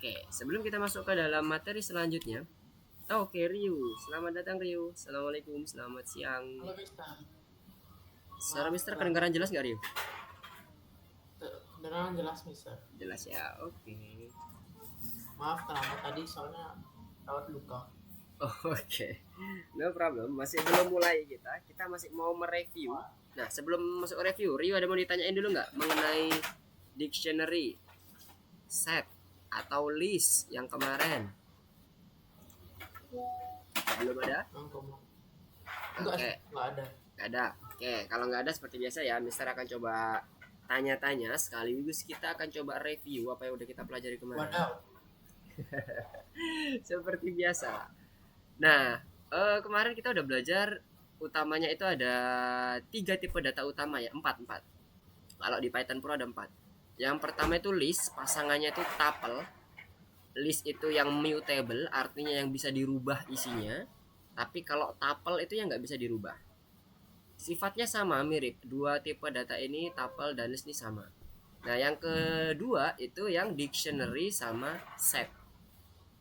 Oke, sebelum kita masuk ke dalam materi selanjutnya. Oke, Ryu. Selamat datang, Ryu. Assalamualaikum, selamat siang. Halo Mister, Suara maaf Mister terlambat. kedengaran jelas nggak, Ryu? Kedengaran jelas Mister. Jelas ya, oke. Maaf terlambat tadi soalnya rawat luka. Oh, oke. No problem, masih belum mulai kita masih mau mereview. Nah, sebelum masuk review, Ryu ada mau ditanyain dulu nggak mengenai dictionary, set, atau list yang kemarin? Belum ada? Enggak Oke, sih, enggak ada. nggak ada. Oke, kalau nggak ada seperti biasa ya, Mister akan coba tanya-tanya sekaligus kita akan coba review apa yang udah kita pelajari kemarin. Wadaw. Seperti biasa. Nah, kemarin kita udah belajar utamanya itu ada tiga tipe data utama ya, empat. Kalau di Python Pro ada empat. Yang pertama itu list, pasangannya itu tuple. List itu yang mutable, artinya yang bisa dirubah isinya. Tapi kalau tuple itu yang nggak bisa dirubah. Sifatnya sama, mirip. Dua tipe data ini, tuple dan list ini sama. Nah, yang kedua itu yang dictionary sama set.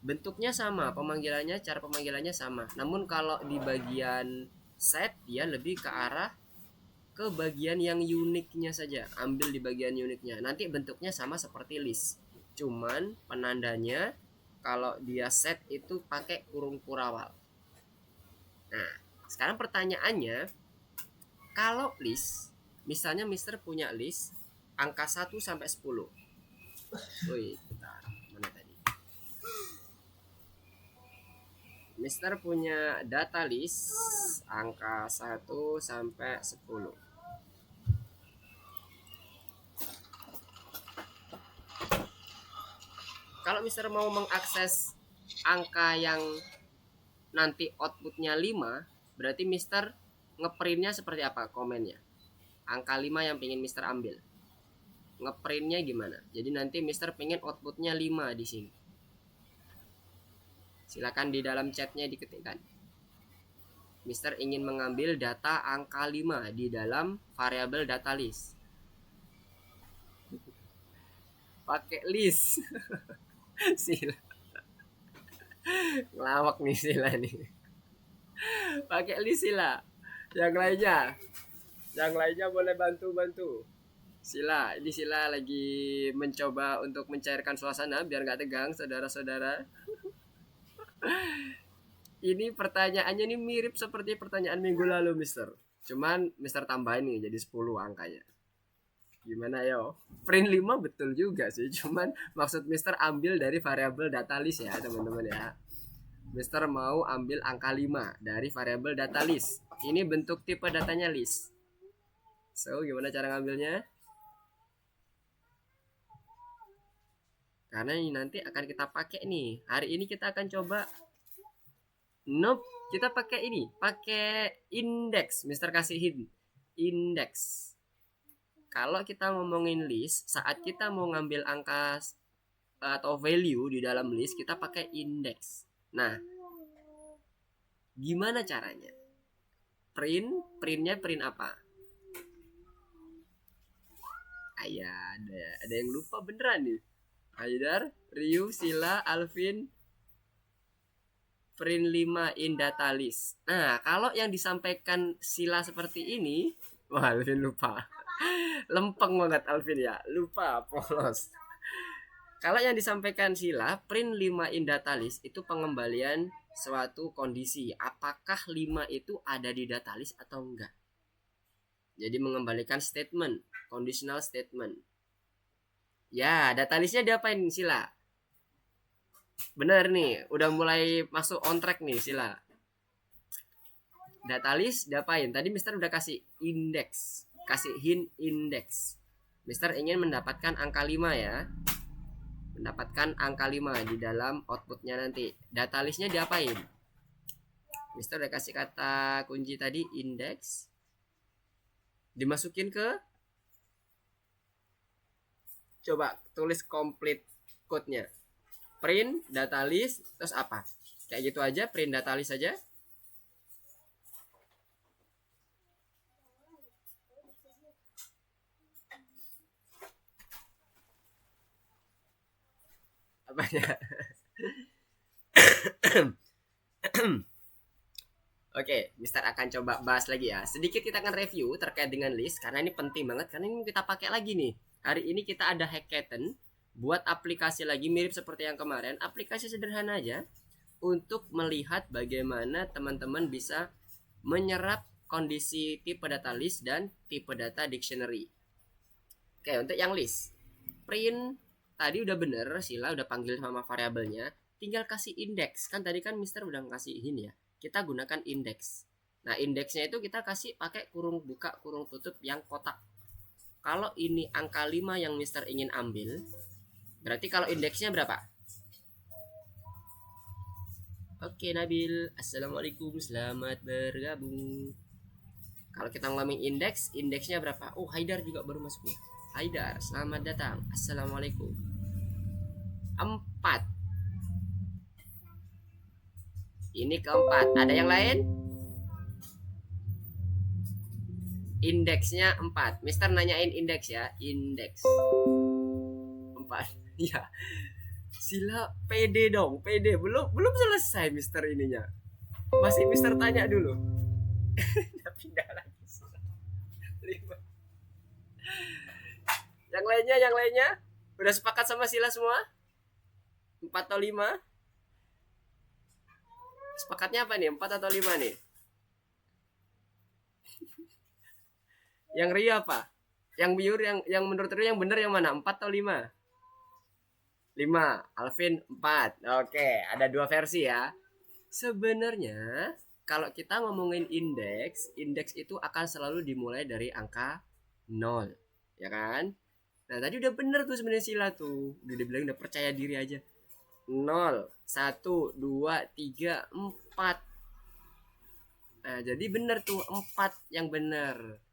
Bentuknya sama, cara pemanggilannya sama. Namun kalau di bagian set dia lebih ke arah ke bagian yang uniknya saja. Ambil di bagian uniknya. Nanti bentuknya sama seperti list. Cuman penandanya kalau dia set itu pakai kurung kurawal. Nah, sekarang pertanyaannya, kalau list, misalnya Mister punya list angka 1 sampai 10. Woi, bentar. Mana tadi? Mister punya data list angka 1 sampai 10. Kalau Mister mau mengakses angka yang nanti outputnya 5, berarti Mister ngeprintnya seperti apa komennya? Angka 5 yang pengen Mister ambil. Ngeprintnya gimana? Jadi nanti Mister pengen outputnya 5 di sini. Silakan di dalam chatnya diketikkan. Mister ingin mengambil data angka 5 di dalam variabel data list. Pakai list. Sila. Ngelawak nih Sila nih. Pakai list Sila. Yang lainnya boleh bantu-bantu. Sila lagi mencoba untuk mencairkan suasana biar nggak tegang, saudara-saudara. Ini pertanyaannya ini mirip seperti pertanyaan minggu lalu, Mister. Cuman Mister tambahin nih jadi 10 angkanya. Gimana yo? Print 5 betul juga sih, cuman maksud Mister ambil dari variabel data list ya, teman-teman ya. Mister mau ambil angka 5 dari variabel data list. Ini bentuk tipe datanya list. So, gimana cara ngambilnya? Karena ini nanti akan kita pakai nih. Hari ini kita akan coba. Nope, kita pakai ini, pakai index. Mister kasih hint. Index. Kalau kita ngomongin list, saat kita mau ngambil angka atau value di dalam list, kita pakai index. Nah, gimana caranya? Printnya print apa? Ayah, ada yang lupa beneran nih. Haidar, Ryu, Sila, Alvin, print 5 in data list. Nah, kalau yang disampaikan Sila seperti ini, wah Alvin lupa. Lempeng banget Alvin ya, lupa, polos. Kalau yang disampaikan Sila, print 5 in data list itu pengembalian suatu kondisi. Apakah 5 itu ada di data list atau enggak? Jadi mengembalikan statement, conditional statement. Ya, data listnya diapain Sila? Bener nih, udah mulai masuk on track nih Sila. Data list diapain? Tadi Mister udah kasih index, kasih hint index. Mister ingin mendapatkan angka 5 ya. Mendapatkan angka 5 di dalam outputnya nanti. Data listnya diapain? Mister udah kasih kata kunci tadi index. Dimasukin ke, coba tulis complete code-nya. Print data list terus apa? Kayak gitu aja, print data list aja. Apanya? Oke, Mister akan coba bahas lagi ya. Sedikit kita akan review terkait dengan list karena ini penting banget karena ini kita pakai lagi nih. Hari ini kita ada hackathon buat aplikasi lagi mirip seperti yang kemarin. Aplikasi sederhana aja untuk melihat bagaimana teman-teman bisa menyerap kondisi tipe data list dan tipe data dictionary. Oke, untuk yang list. Print tadi udah bener, Sila udah panggil sama variabelnya. Tinggal kasih indeks. Kan tadi kan Mister udah ngasih ini ya. Kita gunakan indeks. Nah, indeksnya itu kita kasih pakai kurung buka, kurung tutup yang kotak. Kalau ini angka 5 yang Mister ingin ambil, berarti kalau indeksnya berapa? Oke, Nabil. Assalamualaikum, selamat bergabung. Kalau kita ngomongin indeks, indeksnya berapa? Oh, Haidar juga baru masuk. Haidar, selamat datang. Assalamualaikum. 4. Ini keempat. Ada yang lain? Indeksnya 4. Mister nanyain indeks ya. Indeks 4. Ya. Sila PD dong. PD. Belum selesai Mister ininya. Masih Mister tanya dulu. Pindah lagi. 5. Yang lainnya. Udah sepakat sama Sila semua? 4 atau 5? Sepakatnya apa nih? 4 atau 5 nih? Yang Ria apa? Yang biur yang menurut Ria yang benar yang mana? 4 atau 5? 5. Alvin 4. Oke, ada 2 versi ya. Sebenarnya kalau kita ngomongin indeks, indeks itu akan selalu dimulai dari angka 0, ya kan? Nah, tadi udah bener tuh sebenarnya Sila tuh. Udah dibilang udah percaya diri aja. 0, 1, 2, 3, 4. Nah, jadi bener tuh 4 yang bener.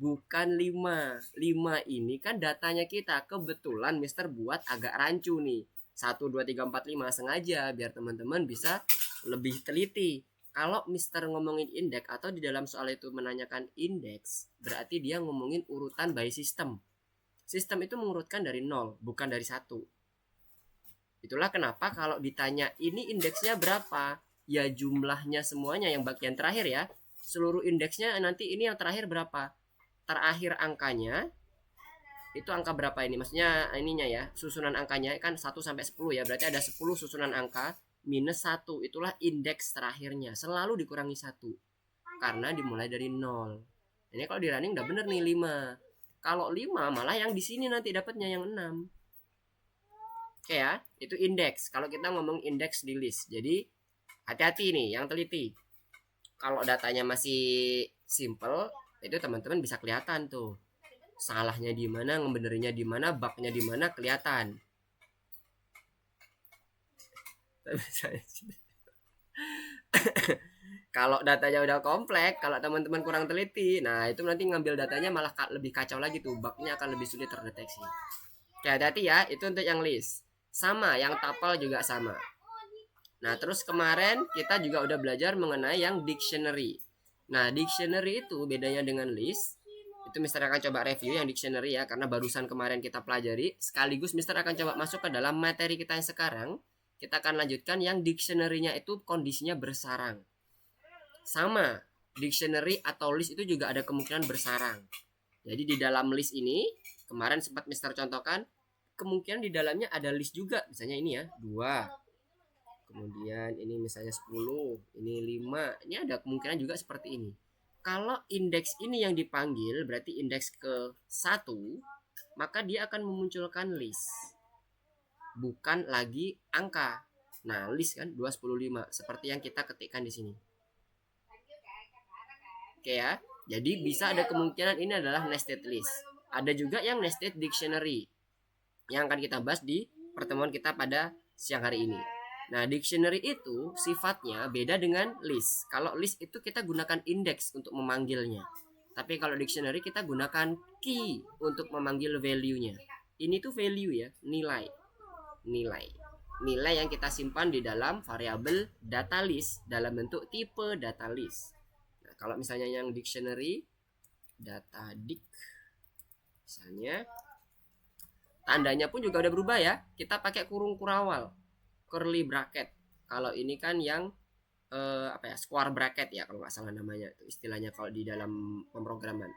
Bukan 5. 5 ini kan datanya kita. Kebetulan Mister buat agak rancu nih. 1, 2, 3, 4, 5 sengaja biar teman-teman bisa lebih teliti. Kalau Mister ngomongin indeks atau di dalam soal itu menanyakan indeks, berarti dia ngomongin urutan by system. Sistem itu mengurutkan dari 0, bukan dari 1. Itulah kenapa kalau ditanya ini indeksnya berapa, ya jumlahnya semuanya yang bagian terakhir ya. Seluruh indeksnya nanti ini yang terakhir berapa. Terakhir angkanya itu angka berapa ini? Maksudnya ininya ya, susunan angkanya kan 1 sampai 10 ya. Berarti ada 10 susunan angka minus 1. Itulah indeks terakhirnya. Selalu dikurangi 1. Karena dimulai dari 0. Ini kalau di running udah bener nih 5. Kalau 5 malah yang di sini nanti dapatnya yang 6. Oke ya, itu indeks. Kalau kita ngomong indeks di list. Jadi hati-hati nih yang teliti. Kalau datanya masih simple, itu teman-teman bisa kelihatan tuh. Salahnya di mana, ngebenerinnya di mana, bugnya di mana kelihatan. Kalau datanya udah kompleks, kalau teman-teman kurang teliti, nah itu nanti ngambil datanya malah lebih kacau lagi tuh, bugnya akan lebih sulit terdeteksi. Oke, hati-hati ya, itu untuk yang list. Sama, yang tuple juga sama. Nah, terus kemarin kita juga udah belajar mengenai yang dictionary. Nah, dictionary itu bedanya dengan list. Itu Mister akan coba review yang dictionary ya, karena barusan kemarin kita pelajari. Sekaligus Mister akan coba masuk ke dalam materi kita yang sekarang. Kita akan lanjutkan yang dictionary-nya itu kondisinya bersarang. Sama, dictionary atau list itu juga ada kemungkinan bersarang. Jadi di dalam list ini, kemarin sempat Mister contohkan, kemungkinan di dalamnya ada list juga. Misalnya ini ya, 2. Kemudian ini misalnya 10, ini 5. Ini ada kemungkinan juga seperti ini. Kalau indeks ini yang dipanggil, berarti indeks ke 1, maka dia akan memunculkan list. Bukan lagi angka. Nah, list kan 2, 10, 5. Seperti yang kita ketikkan di sini. Oke ya. Jadi bisa ada kemungkinan ini adalah nested list. Ada juga yang nested dictionary. Yang akan kita bahas di pertemuan kita pada siang hari ini. Nah, dictionary itu sifatnya beda dengan list. Kalau list itu kita gunakan indeks untuk memanggilnya. Tapi kalau dictionary kita gunakan key untuk memanggil value-nya. Ini tuh value ya, nilai. Nilai yang kita simpan di dalam variabel data list dalam bentuk tipe data list. Nah, kalau misalnya yang dictionary, data dic, misalnya Tandanya pun juga udah berubah ya. Kita pakai kurung kurawal, curly bracket. Kalau ini kan yang apa ya, square bracket ya kalau nggak salah namanya itu istilahnya kalau di dalam pemrograman.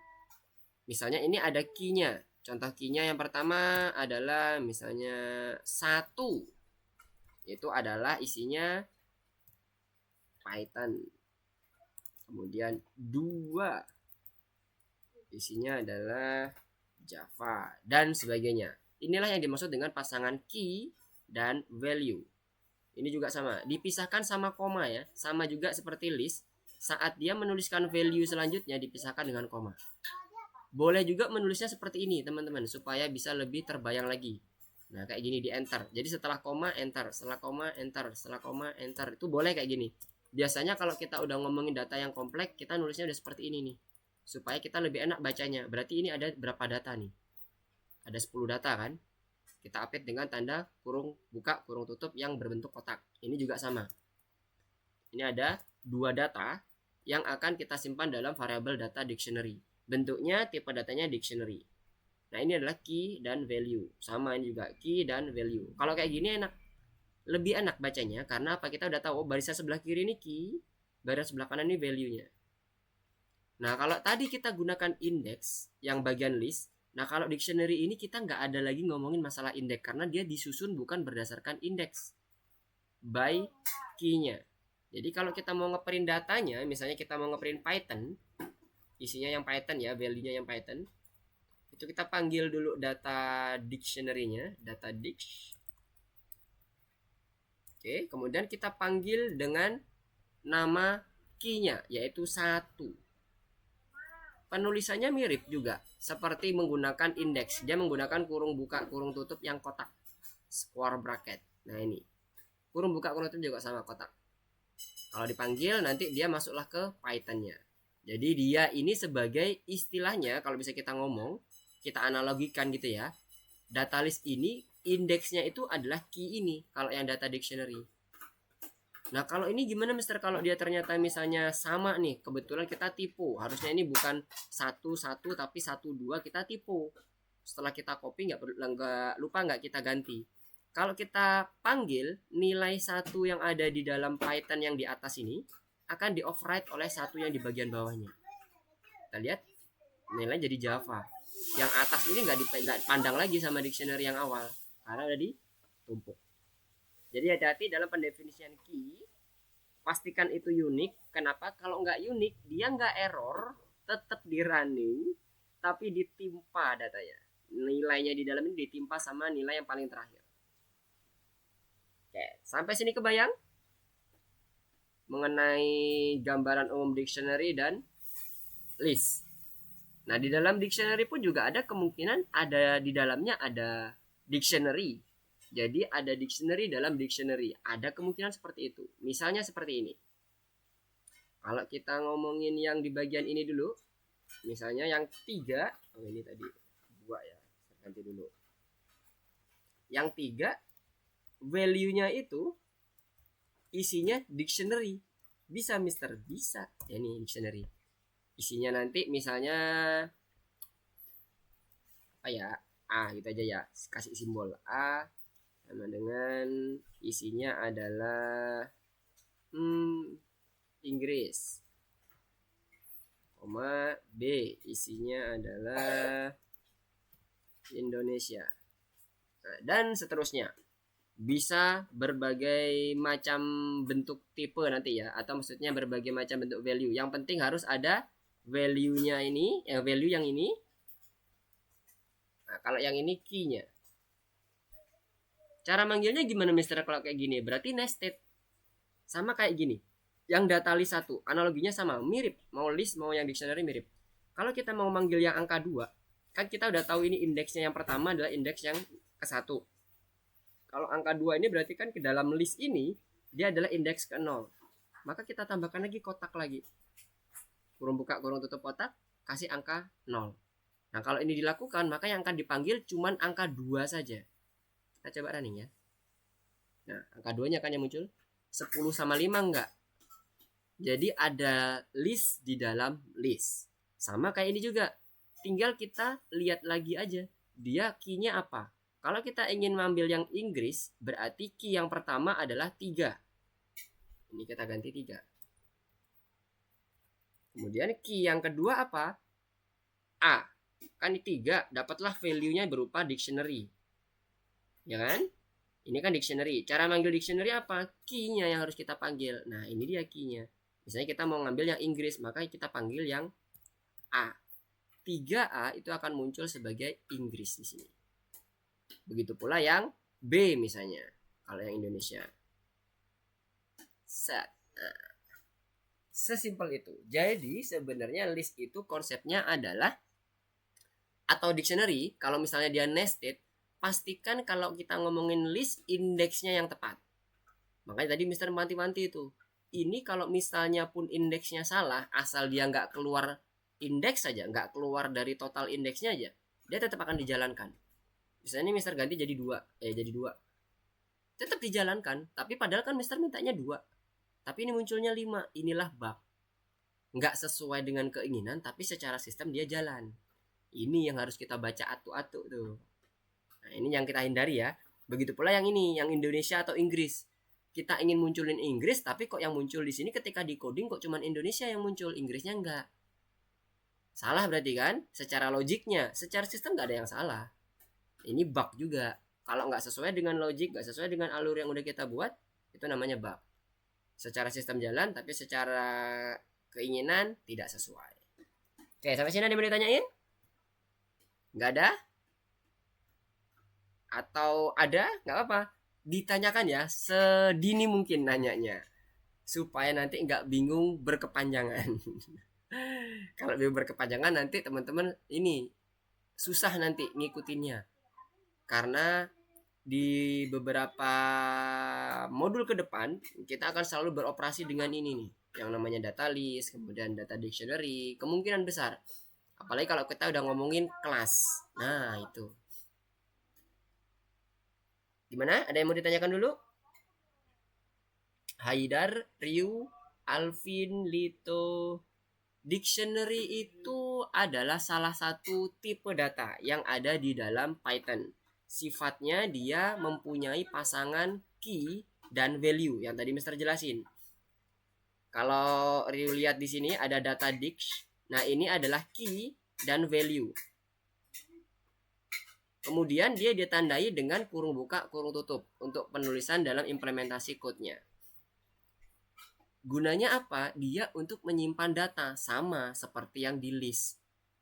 Misalnya ini ada key-nya. Contoh key-nya yang pertama adalah misalnya 1. Itu adalah isinya Python. Kemudian 2 isinya adalah Java dan sebagainya. Inilah yang dimaksud dengan pasangan key dan value. Ini juga sama, dipisahkan sama koma ya. Sama juga seperti list, saat dia menuliskan value selanjutnya dipisahkan dengan koma. Boleh juga menulisnya seperti ini teman-teman, supaya bisa lebih terbayang lagi. Nah kayak gini di enter. Jadi setelah koma enter, setelah koma enter, setelah koma enter. Itu boleh kayak gini. Biasanya kalau kita udah ngomongin data yang kompleks, kita nulisnya udah seperti ini nih, supaya kita lebih enak bacanya. Berarti ini ada berapa data nih? Ada 10 data kan? Kita update dengan tanda kurung buka kurung tutup yang berbentuk kotak. Ini juga sama. Ini ada 2 data yang akan kita simpan dalam variabel data dictionary. Bentuknya tipe datanya dictionary. Nah ini adalah key dan value. Sama ini juga key dan value. Kalau kayak gini enak, lebih enak bacanya karena apa, kita udah tahu barisan sebelah kiri ini key, barisan sebelah kanan ini value-nya. Nah kalau tadi kita gunakan index yang bagian list, nah kalau dictionary ini kita nggak ada lagi ngomongin masalah index karena dia disusun bukan berdasarkan index, by key-nya. Jadi kalau kita mau ngeprint datanya, misalnya kita mau ngeprint Python, isinya yang Python ya, value-nya yang Python, itu kita panggil dulu data dictionary-nya, data dict. Oke, kemudian kita panggil dengan nama key-nya yaitu 1. Penulisannya mirip juga seperti menggunakan index. Dia menggunakan kurung buka kurung tutup yang kotak, square bracket. Nah ini kurung buka kurung tutup juga sama kotak. Kalau dipanggil nanti dia masuklah ke Python-nya. Jadi dia ini sebagai istilahnya, kalau bisa kita ngomong, kita analogikan gitu ya, data list ini indeksnya itu adalah key ini kalau yang data dictionary. Nah kalau ini gimana Mister, kalau dia ternyata misalnya sama nih, kebetulan kita tipu, harusnya ini bukan 1 1 tapi 1 2, kita tipu. Setelah kita copy nggak lupa nggak kita ganti. Kalau kita panggil nilai 1 yang ada di dalam Python yang di atas ini akan di override oleh 1 yang di bagian bawahnya. Kita lihat nilai jadi Java. Yang atas ini nggak dipandang lagi sama dictionary yang awal karena udah ditumpuk. Jadi hati-hati dalam pendefinisian key, pastikan itu unik. Kenapa? Kalau nggak unik, dia nggak error, tetap di running, tapi ditimpa datanya. Nilainya di dalam ini ditimpa sama nilai yang paling terakhir. Oke, sampai sini kebayang? Mengenai gambaran umum dictionary dan list. Nah, di dalam dictionary pun juga ada kemungkinan ada di dalamnya ada dictionary. Jadi ada dictionary dalam dictionary. Ada kemungkinan seperti itu. Misalnya seperti ini. Kalau kita ngomongin yang di bagian ini dulu. Misalnya yang 3. Oh ini tadi 2 ya. Saya ganti dulu. Yang 3. Value-nya itu isinya dictionary. Bisa Mister? Bisa. Ya, ini dictionary. Isinya nanti misalnya apa ya? A gitu aja ya. Kasih simbol A. Sama dengan isinya adalah Inggris, koma B isinya adalah Indonesia. Nah, dan seterusnya. Bisa berbagai macam bentuk tipe nanti ya, atau maksudnya berbagai macam bentuk value. Yang penting harus ada value-nya ini, value yang ini. Nah, kalau yang ini key-nya. Cara manggilnya gimana Mister kalau kayak gini? Berarti nested. Sama kayak gini. Yang data list 1, analoginya sama, mirip. Mau list mau yang dictionary mirip. Kalau kita mau manggil yang angka 2, kan kita udah tahu ini indeksnya yang pertama adalah indeks yang ke-1. Kalau angka 2 ini berarti kan ke dalam list ini dia adalah indeks ke-0. Maka kita tambahkan lagi kotak lagi. Kurung buka kurung tutup kotak, kasih angka 0. Nah, kalau ini dilakukan, maka yang akan dipanggil cuman angka 2 saja. Kita coba running ya. Nah, angka 2-nya kan yang muncul. 10 sama 5 enggak. Jadi ada list di dalam list. Sama kayak ini juga. Tinggal kita lihat lagi aja. Dia key-nya apa? Kalau kita ingin mengambil yang Inggris, berarti key yang pertama adalah 3. Ini kita ganti 3. Kemudian key yang kedua apa? A. Kan 3, dapatlah value-nya berupa dictionary. Ya kan? Ini kan dictionary. Cara manggil dictionary apa? Key-nya yang harus kita panggil. Nah, ini dia key-nya. Misalnya kita mau ngambil yang Inggris, maka kita panggil yang A. 3A itu akan muncul sebagai Inggris di sini. Begitu pula yang B misalnya, kalau yang Indonesia. Set. Nah, sesimpel itu. Jadi sebenarnya list itu konsepnya adalah, atau dictionary, kalau misalnya dia nested, pastikan kalau kita ngomongin list, indeksnya yang tepat. Makanya tadi Mister manti-manti itu. Ini kalau misalnya pun indeksnya salah, asal dia nggak keluar indeks saja, nggak keluar dari total indeksnya aja, dia tetap akan dijalankan. Misalnya ini Mister ganti jadi 2, tetap dijalankan. Tapi padahal kan Mister mintanya 2, tapi ini munculnya 5. Inilah bug. Nggak sesuai dengan keinginan, tapi secara sistem dia jalan. Ini yang harus kita baca atu-atu tuh. Nah, ini yang kita hindari ya. Begitu pula yang ini, yang Indonesia atau Inggris. Kita ingin munculin Inggris, tapi kok yang muncul di sini ketika di coding kok cuman Indonesia yang muncul, Inggrisnya enggak. Salah berarti kan? Secara logiknya, secara sistem nggak ada yang salah. Ini bug juga. Kalau nggak sesuai dengan logik, nggak sesuai dengan alur yang udah kita buat, itu namanya bug. Secara sistem jalan, tapi secara keinginan tidak sesuai. Oke, sampai sini ada yang mau ditanyain? Nggak ada? Atau ada? Nggak apa-apa. Ditanyakan ya, sedini mungkin nanyanya. Supaya nanti nggak bingung berkepanjangan. Kalau bingung berkepanjangan nanti teman-teman ini susah nanti ngikutinnya. Karena di beberapa modul ke depan kita akan selalu beroperasi dengan ini nih, yang namanya data list, kemudian data dictionary, kemungkinan besar. Apalagi kalau kita udah ngomongin kelas. Nah, itu. Gimana? Ada yang mau ditanyakan dulu? Haidar, Ryu, Alvin, Lito. Dictionary itu adalah salah satu tipe data yang ada di dalam Python. Sifatnya dia mempunyai pasangan key dan value yang tadi Mister jelasin. Kalau Ryu lihat di sini ada data dict. Nah, ini adalah key dan value. Kemudian dia ditandai dengan kurung buka, kurung tutup untuk penulisan dalam implementasi code-nya. Gunanya apa? Dia untuk menyimpan data, sama seperti yang di list.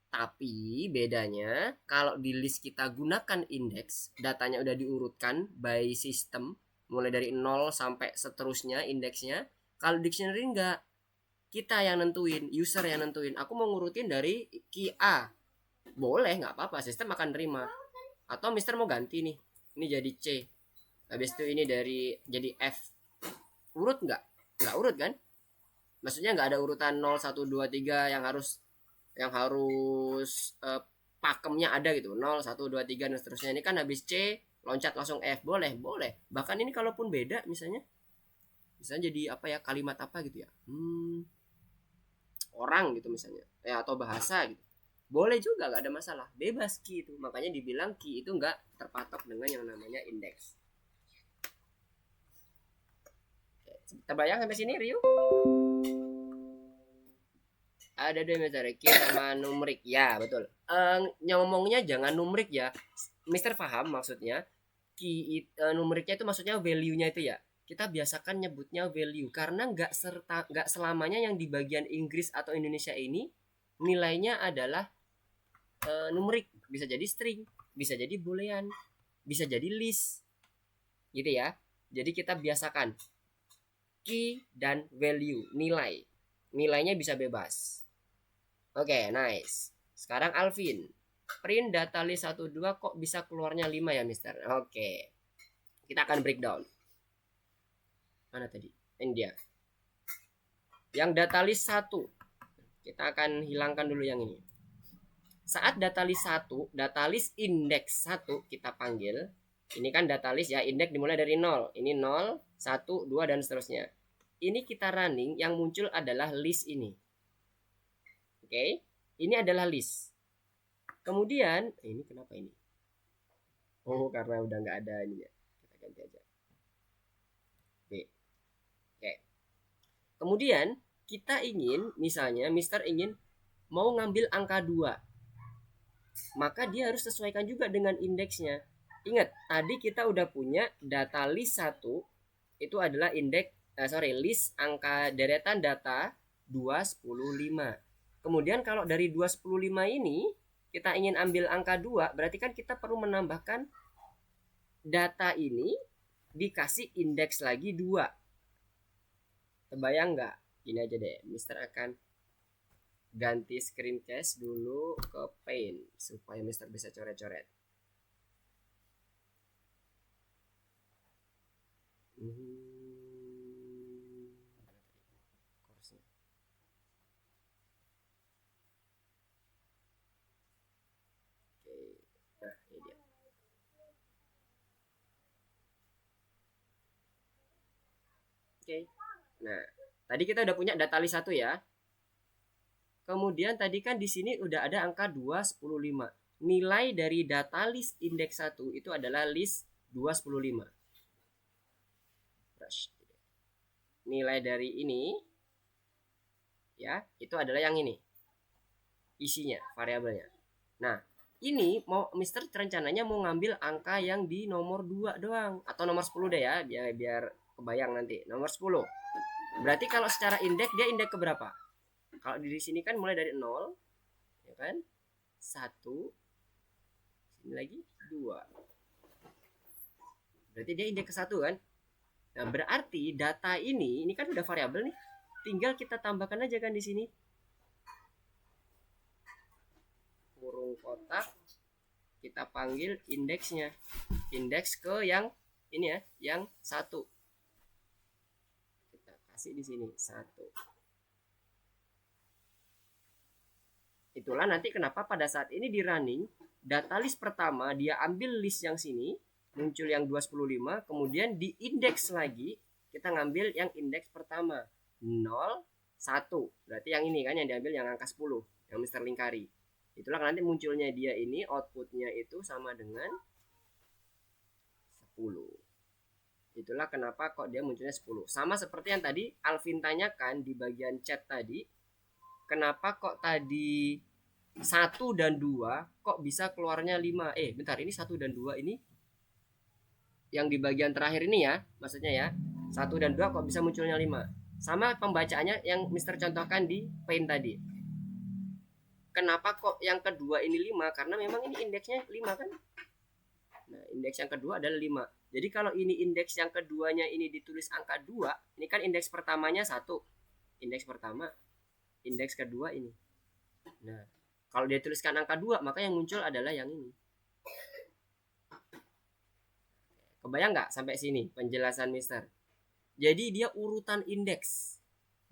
Tapi bedanya kalau di list kita gunakan indeks, datanya udah diurutkan by system, mulai dari 0 sampai seterusnya indeksnya. Kalau dictionary enggak, kita yang nentuin, user yang nentuin. Aku mau ngurutin dari key A, boleh, nggak apa-apa, sistem akan terima. Atau Mister mau ganti nih, ini jadi C, habis itu ini dari jadi F, urut nggak urut kan? Maksudnya nggak ada urutan 0 1 2 3 yang harus pakemnya ada gitu, 0 1 2 3 dan seterusnya. Ini kan habis C loncat langsung F, boleh bahkan ini kalaupun beda misalnya jadi apa ya, kalimat apa gitu ya, orang gitu misalnya ya, atau bahasa gitu, boleh juga, nggak ada masalah, bebas key itu. Makanya dibilang key itu nggak terpatok dengan yang namanya indeks. Terbayang sampai sini, Ryu? Ada dua meter key sama numerik, ya betul. Ngomongnya jangan numerik ya, Mister paham maksudnya. Key numeriknya itu maksudnya value-nya itu ya. Kita biasakan nyebutnya value karena nggak selamanya yang di bagian Inggris atau Indonesia ini nilainya adalah numerik. Bisa jadi string, bisa jadi boolean, bisa jadi list, gitu ya. Jadi kita biasakan key dan value, nilainya bisa bebas. Oke, nice. Sekarang Alvin, print data list 1 2 kok bisa keluarnya 5 ya Mister? Oke, kita akan breakdown. Mana tadi? Ini dia. Yang data list 1, kita akan hilangkan dulu yang ini. Saat data list 1, data list index 1 kita panggil. Ini kan data list ya, indeks dimulai dari 0. Ini 0, 1, 2 dan seterusnya. Ini kita running, yang muncul adalah list ini. Oke, ini adalah list. Kemudian, ini kenapa ini? Oh, karena udah nggak ada ini ya. Kita ganti aja. B. Oke. Kemudian kita ingin, misalnya Mister ingin mau ngambil angka 2, maka dia harus sesuaikan juga dengan indeksnya. Ingat, tadi kita udah punya data list 1 itu adalah list angka deretan data 2, 10, 5. Kemudian kalau dari 2, 10, 5 ini kita ingin ambil angka 2, berarti kan kita perlu menambahkan data ini dikasih indeks lagi 2. Terbayang nggak? Ini aja deh, Mister akan ganti screencast dulu ke Paint supaya Mister bisa coret-coret. Nah, ini dia. Oke. Nah, tadi kita udah punya data list 1 ya. Kemudian tadi kan di sini udah ada angka 2, 10, 5. Nilai dari data list indeks 1 itu adalah list 2, 10, 5. Nilai dari ini ya, itu adalah yang ini. Isinya, variabelnya. Nah, ini mau Mister rencananya mau ngambil angka yang di nomor 2 doang atau nomor 10 deh ya, biar kebayang nanti. Nomor 10. Berarti kalau secara indeks dia indeks ke berapa? Kalau di sini kan mulai dari 0, ya kan? 1, sini lagi 2. Berarti dia indeks ke 1 kan? Nah, berarti data ini kan udah variabel nih. Tinggal kita tambahkan aja kan di sini. Kurung kotak, kita panggil indeksnya. Indeks ke yang ini ya, yang 1. Kita kasih di sini 1. Itulah nanti kenapa pada saat ini di running data list pertama dia ambil list yang sini, muncul yang 215, kemudian di indeks lagi kita ngambil yang indeks pertama 0, 1. Berarti yang ini kan yang diambil yang angka 10 yang Mister lingkari. Itulah nanti munculnya dia ini outputnya itu sama dengan 10. Itulah kenapa kok dia munculnya 10. Sama seperti yang tadi Alvin tanyakan di bagian chat tadi, kenapa kok tadi 1 dan 2 kok bisa keluarnya 5? Bentar, ini 1 dan 2 ini yang di bagian terakhir ini ya, maksudnya ya. 1 dan 2 kok bisa munculnya 5? Sama pembacaannya yang Mister contohkan di Paint tadi. Kenapa kok yang kedua ini 5? Karena memang ini indeksnya 5 kan? Nah, indeks yang kedua adalah 5. Jadi kalau ini indeks yang keduanya ini ditulis angka 2, ini kan indeks pertamanya 1. Indeks pertama, indeks kedua ini. Nah, kalau dia tuliskan angka 2, maka yang muncul adalah yang ini. Kebayang nggak sampai sini penjelasan Mister? Jadi dia urutan indeks.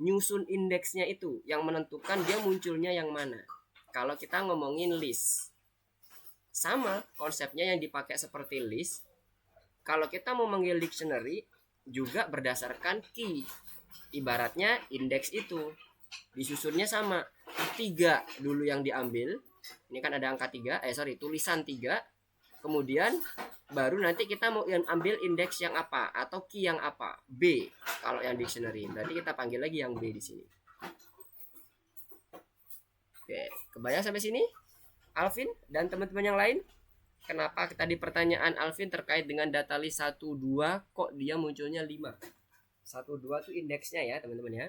Nyusun indeksnya itu yang menentukan dia munculnya yang mana. Kalau kita ngomongin list, sama konsepnya yang dipakai seperti list. Kalau kita mau manggil dictionary juga berdasarkan key. Ibaratnya indeks itu disusunnya sama. 3 dulu yang diambil. Ini kan ada angka 3, tulisan 3. Kemudian baru nanti kita mau ambil indeks yang apa atau key yang apa. B kalau yang dictionary. Berarti kita panggil lagi yang B di sini. Oke, kebayang sampai sini? Alvin dan teman-teman yang lain? Kenapa tadi pertanyaan Alvin terkait dengan data list 1, 2 kok dia munculnya 5? 1, 2 itu indeksnya ya teman-teman ya.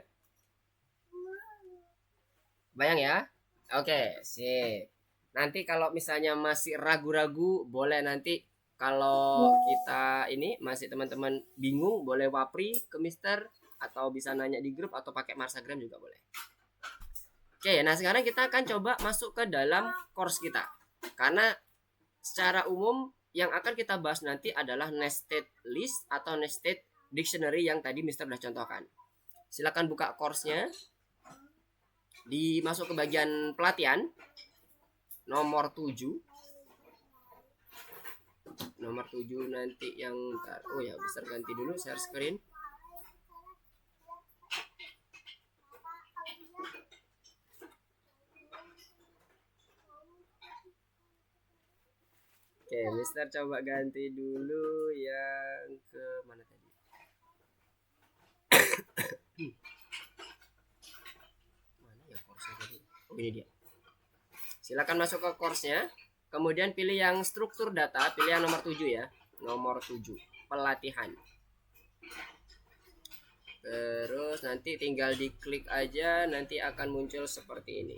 Bayang ya? Oke, sip. Nanti kalau misalnya masih ragu-ragu, boleh nanti kalau kita ini masih teman-teman bingung, boleh wapri ke Mister atau bisa nanya di grup atau pakai Marsagram juga boleh. Oke, nah sekarang kita akan coba masuk ke dalam course kita. Karena secara umum yang akan kita bahas nanti adalah nested list atau nested dictionary yang tadi Mister sudah contohkan. Silakan buka course-nya. Dimasuk ke bagian pelatihan nomor 7. Nomor 7 nanti yang bisa ganti dulu share screen. Oke, Mister coba ganti dulu yang ke mana tadi? Mana ya course tadi? Oh, ini dia. Silakan masuk ke course-nya. Kemudian pilih yang struktur data, pilih yang nomor 7 ya. Nomor 7, pelatihan. Terus nanti tinggal diklik aja, nanti akan muncul seperti ini.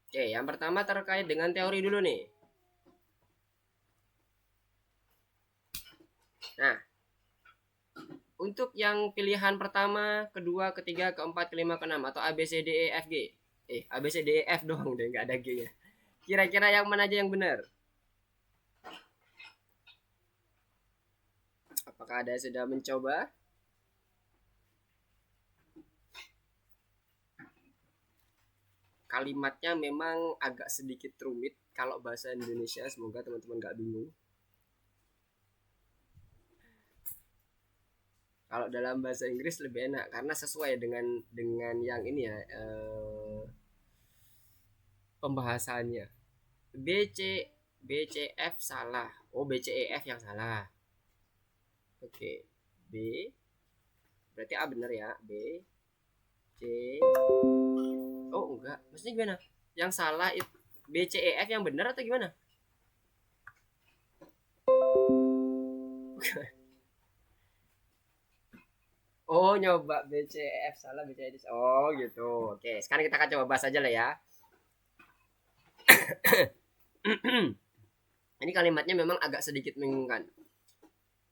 Oke, yang pertama terkait dengan teori dulu nih. Nah, untuk yang pilihan pertama, kedua, ketiga, keempat, kelima, keenam atau A B C D E F G. A B C D E F doang deh, nggak ada G-nya. Kira-kira yang mana aja yang benar? Apakah ada yang sudah mencoba? Kalimatnya memang agak sedikit rumit kalau bahasa Indonesia, semoga teman-teman nggak bingung. Kalau dalam bahasa Inggris lebih enak karena sesuai dengan yang ini ya, pembahasannya. B C B C F salah. Oh, B C E F yang salah. Oke. B berarti A benar ya. B C. Oh, enggak. Maksudnya gimana? Yang salah itu B C E F yang benar atau gimana? Oh, nyoba B C E F salah, B C E F. Oh, gitu. Oke, sekarang kita akan coba bahas aja lah ya. Ini kalimatnya memang agak sedikit membingungkan.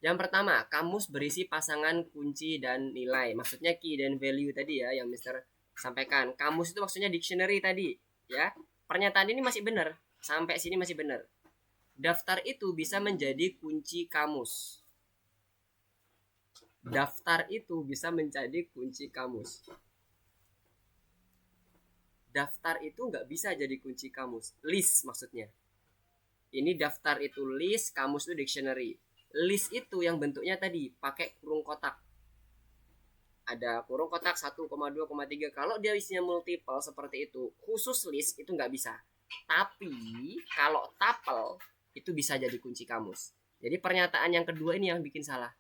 Yang pertama, kamus berisi pasangan kunci dan nilai. Maksudnya key dan value tadi ya yang Mister sampaikan. Kamus itu maksudnya dictionary tadi, ya. Pernyataan ini masih benar. Sampai sini masih benar. Daftar itu bisa menjadi kunci kamus. Daftar itu bisa menjadi kunci kamus. Daftar itu nggak bisa jadi kunci kamus. List maksudnya. Ini daftar itu list, kamus itu dictionary. List itu yang bentuknya tadi pakai kurung kotak. Ada kurung kotak 1,2,3. Kalau dia isinya multiple seperti itu, khusus list itu nggak bisa. Tapi kalau tuple itu bisa jadi kunci kamus. Jadi pernyataan yang kedua ini yang bikin salah.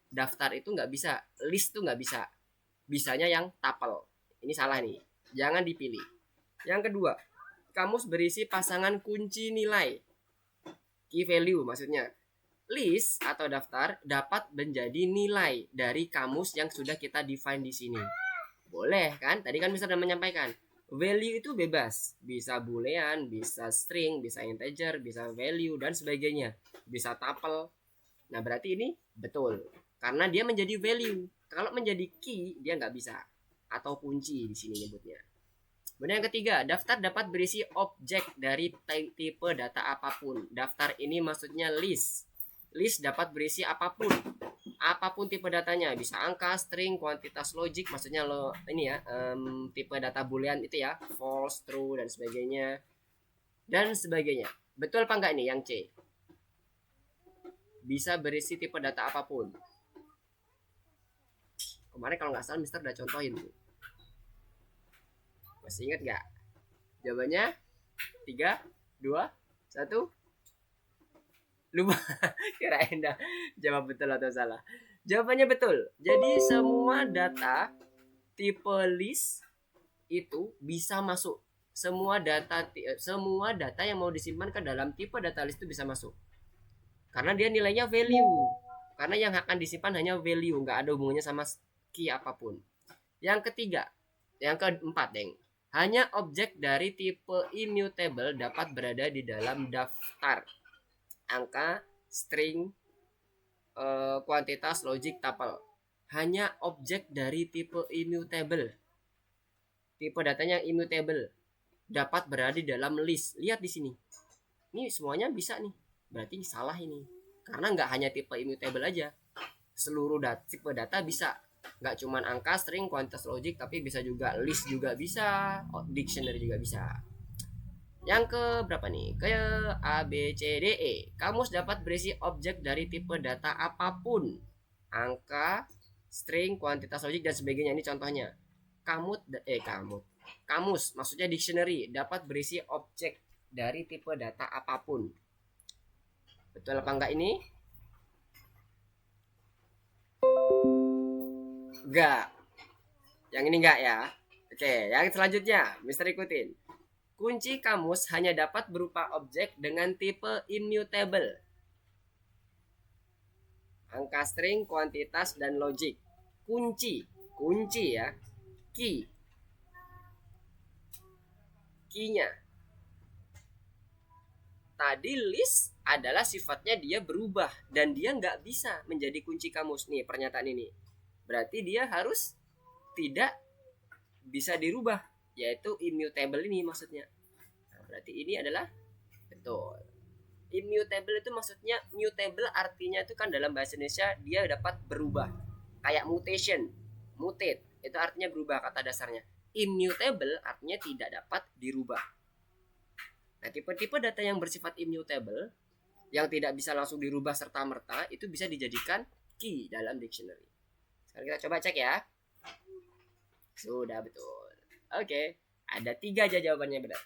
Daftar itu nggak bisa, list itu nggak bisa. Bisanya yang tuple. Ini salah nih. Jangan dipilih. Yang kedua, kamus berisi pasangan kunci nilai. Key value maksudnya. List atau daftar dapat menjadi nilai dari kamus yang sudah kita define di sini. Boleh kan? Tadi kan Mister sudah menyampaikan. Value itu bebas. Bisa boolean, bisa string, bisa integer, bisa value, dan sebagainya. Bisa tuple. Nah, berarti ini betul. Karena dia menjadi value. Kalau menjadi key, dia nggak bisa. Atau kunci di sini nyebutnya. Kemudian yang ketiga, daftar dapat berisi objek dari tipe data apapun. Daftar ini maksudnya list. List dapat berisi apapun. Apapun tipe datanya, bisa angka, string, kuantitas logik, maksudnya lo ini ya, tipe data boolean itu ya, false, true dan sebagainya. Dan sebagainya. Betul apa enggak ini yang C? Bisa berisi tipe data apapun. Kemarin kalau nggak salah Mister udah contohin tuh. Masih ingat nggak? Jawabannya 3, 2, 1. Lupa. Kirain dah jawab betul atau salah. Jawabannya betul. Jadi semua data tipe list itu bisa masuk. Semua data yang mau disimpan ke dalam tipe data list itu bisa masuk. Karena dia nilainya value. Karena yang akan disimpan hanya value, nggak ada hubungannya sama key apapun. Yang ketiga, yang keempat, Deng. Hanya objek dari tipe immutable dapat berada di dalam daftar. Angka, string, kuantitas, logik, tuple. Hanya objek dari tipe immutable. Tipe datanya immutable dapat berada di dalam list. Lihat di sini. Ini semuanya bisa nih. Berarti salah ini. Karena nggak hanya tipe immutable aja. Seluruh tipe data bisa. Nggak cuman angka, string, kuantitas, logik, tapi bisa juga list juga bisa, dictionary juga bisa. Yang ke berapa nih? Ke A, B, C, D, E. Kamus dapat berisi objek dari tipe data apapun. Angka, string, kuantitas logik dan sebagainya. Ini contohnya. Kamut. Kamus, maksudnya dictionary, dapat berisi objek dari tipe data apapun. Betul apa enggak ini? Enggak. Yang ini enggak ya. Oke, yang selanjutnya, Mister ikutin. Kunci kamus hanya dapat berupa objek dengan tipe immutable. Angka string, kuantitas, dan logik. Kunci ya. Key-nya. Tadi list adalah sifatnya dia berubah dan dia nggak bisa menjadi kunci kamus. Nih pernyataan ini. Berarti dia harus tidak bisa dirubah, yaitu immutable ini maksudnya. Nah, berarti ini adalah betul. Immutable itu maksudnya, mutable artinya itu kan dalam bahasa Indonesia dia dapat berubah. Kayak mutation, mutate, itu artinya berubah kata dasarnya. Immutable artinya tidak dapat dirubah. Nah, tipe-tipe data yang bersifat immutable, yang tidak bisa langsung dirubah serta-merta, itu bisa dijadikan key dalam dictionary. Sekarang kita coba cek ya. Sudah betul. Oke, ada 3 aja jawabannya benar.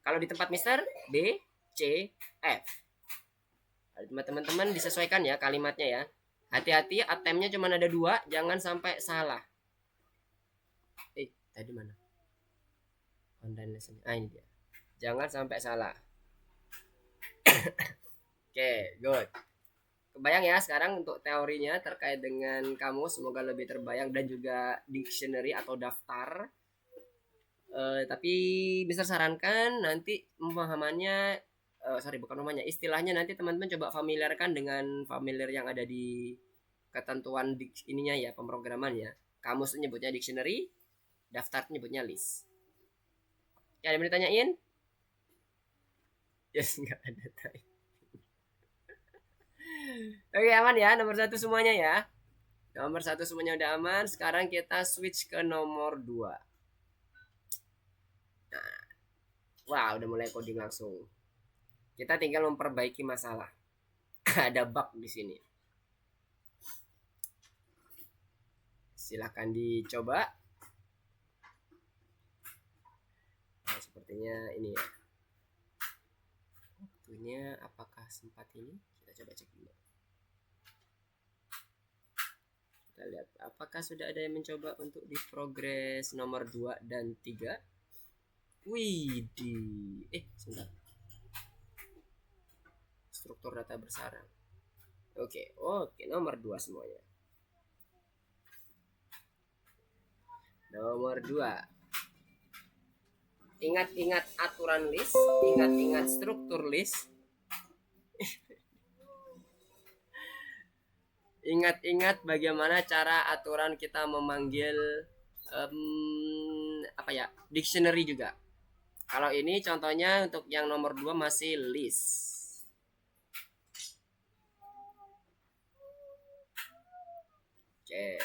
Kalau di tempat Mister, B, C, F. Teman-teman disesuaikan ya kalimatnya ya. Hati-hati, attempt-nya cuma ada 2, jangan sampai salah. Tadi mana? Online lesson. Ini dia. Jangan sampai salah. Oke, good. Kebayang ya sekarang untuk teorinya terkait dengan kamus, semoga lebih terbayang, dan juga dictionary atau daftar. Tapi bisa sarankan nanti pemahamannya, istilahnya nanti teman-teman coba familiarkan dengan familiar yang ada di ketentuan ininya ya, pemrograman ya. Kamus nyebutnya dictionary, daftar nyebutnya list. Ya, ada yang ditanyain? Yes, nggak ada tanya. Oke, aman ya, nomor 1 semuanya ya. Nomor 1 semuanya udah aman. Sekarang kita switch ke nomor 2. Nah, wah, udah mulai coding langsung. Kita tinggal memperbaiki masalah. Ada bug di sini. Silahkan dicoba. Nah, sepertinya ini ya. Waktunya apakah sempat ini? Kita coba cek dulu. Kita lihat apakah sudah ada yang mencoba untuk di progres nomor 2 dan 3. Widih. Sebentar. Struktur data bersarang. Oke, nomor 2 semuanya. Nomor 2. Ingat-ingat aturan list, ingat-ingat struktur list. Ingat-ingat bagaimana cara aturan kita memanggil dictionary juga. Kalau ini contohnya untuk yang nomor 2 masih list. Oke.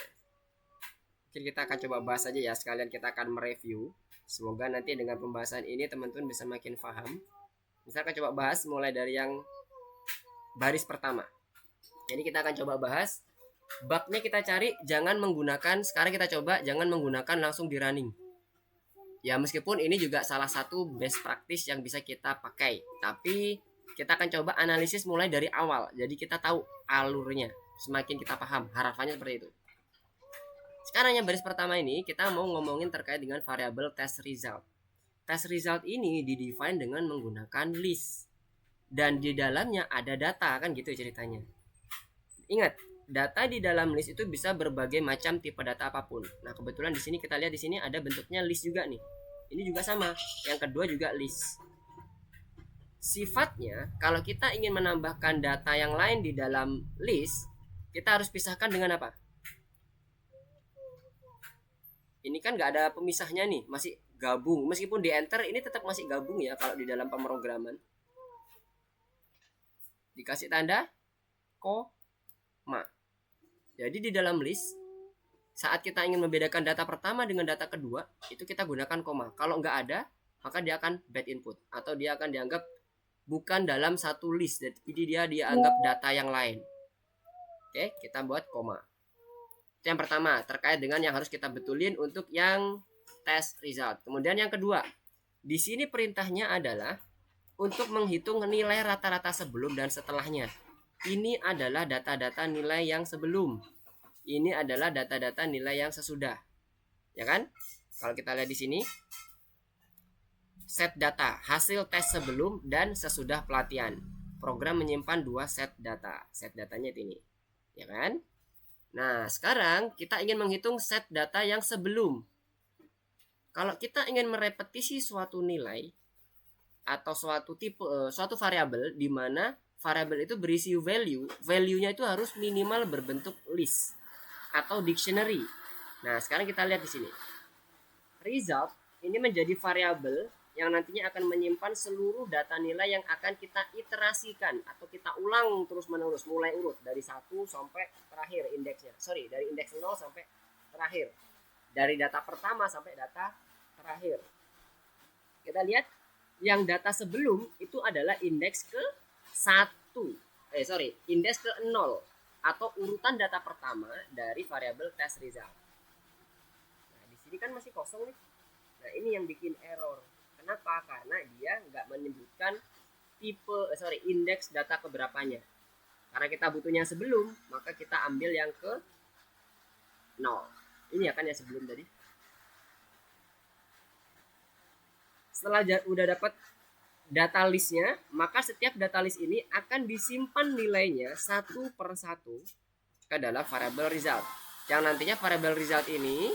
Mungkin kita akan coba bahas aja ya, sekalian kita akan mereview. Semoga nanti dengan pembahasan ini teman-teman bisa makin paham. Misalkan coba bahas mulai dari yang baris pertama. Jadi kita akan coba bahas babnya, kita cari jangan menggunakan, sekarang kita coba jangan menggunakan langsung di running. Ya meskipun ini juga salah satu best practice yang bisa kita pakai, tapi kita akan coba analisis mulai dari awal. Jadi kita tahu alurnya, semakin kita paham, harapannya seperti itu. Sekarang yang baris pertama ini kita mau ngomongin terkait dengan variabel test result. Test result ini didefine dengan menggunakan list. Dan di dalamnya ada data, kan gitu ceritanya. Ingat, data di dalam list itu bisa berbagai macam tipe data apapun. Nah, kebetulan di sini kita lihat di sini ada bentuknya list juga nih. Ini juga sama. Yang kedua juga list. Sifatnya, kalau kita ingin menambahkan data yang lain di dalam list, kita harus pisahkan dengan apa? Ini kan nggak ada pemisahnya nih, masih gabung. Meskipun di enter ini tetap masih gabung ya kalau di dalam pemrograman. Dikasih tanda koma. Jadi di dalam list, saat kita ingin membedakan data pertama dengan data kedua, itu kita gunakan koma. Kalau nggak ada, maka dia akan bad input atau dia akan dianggap bukan dalam satu list. Jadi dia dianggap data yang lain. Oke, kita buat koma. Itu yang pertama, terkait dengan yang harus kita betulin untuk yang test result. Kemudian yang kedua, di sini perintahnya adalah untuk menghitung nilai rata-rata sebelum dan setelahnya. Ini adalah data-data nilai yang sebelum. Ini adalah data-data nilai yang sesudah. Ya kan? Kalau kita lihat di sini, set data, hasil tes sebelum dan sesudah pelatihan. Program menyimpan 2 set data. Set datanya ini. Ya kan? Nah, sekarang kita ingin menghitung set data yang sebelum. Kalau kita ingin merepetisi suatu nilai atau suatu variabel di mana variabel itu berisi value-nya itu harus minimal berbentuk list atau dictionary. Nah, sekarang kita lihat di sini. Result ini menjadi variabel yang nantinya akan menyimpan seluruh data nilai yang akan kita iterasikan atau kita ulang terus-menerus, mulai urut dari 1 sampai terakhir indeksnya. Dari indeks 0 sampai terakhir. Dari data pertama sampai data terakhir. Kita lihat yang data sebelum itu adalah indeks ke 1. Indeks ke 0 atau urutan data pertama dari variabel test result. Nah, di sini kan masih kosong nih. Nah, ini yang bikin error. Kenapa? Karena dia nggak menyebutkan indeks data keberapanya. Karena kita butuhnya sebelum, maka kita ambil yang ke 0. Ini ya kan yang sebelum tadi. Setelah udah dapat data listnya, maka setiap data list ini akan disimpan nilainya satu per satu ke dalam variabel result. Yang nantinya variabel result ini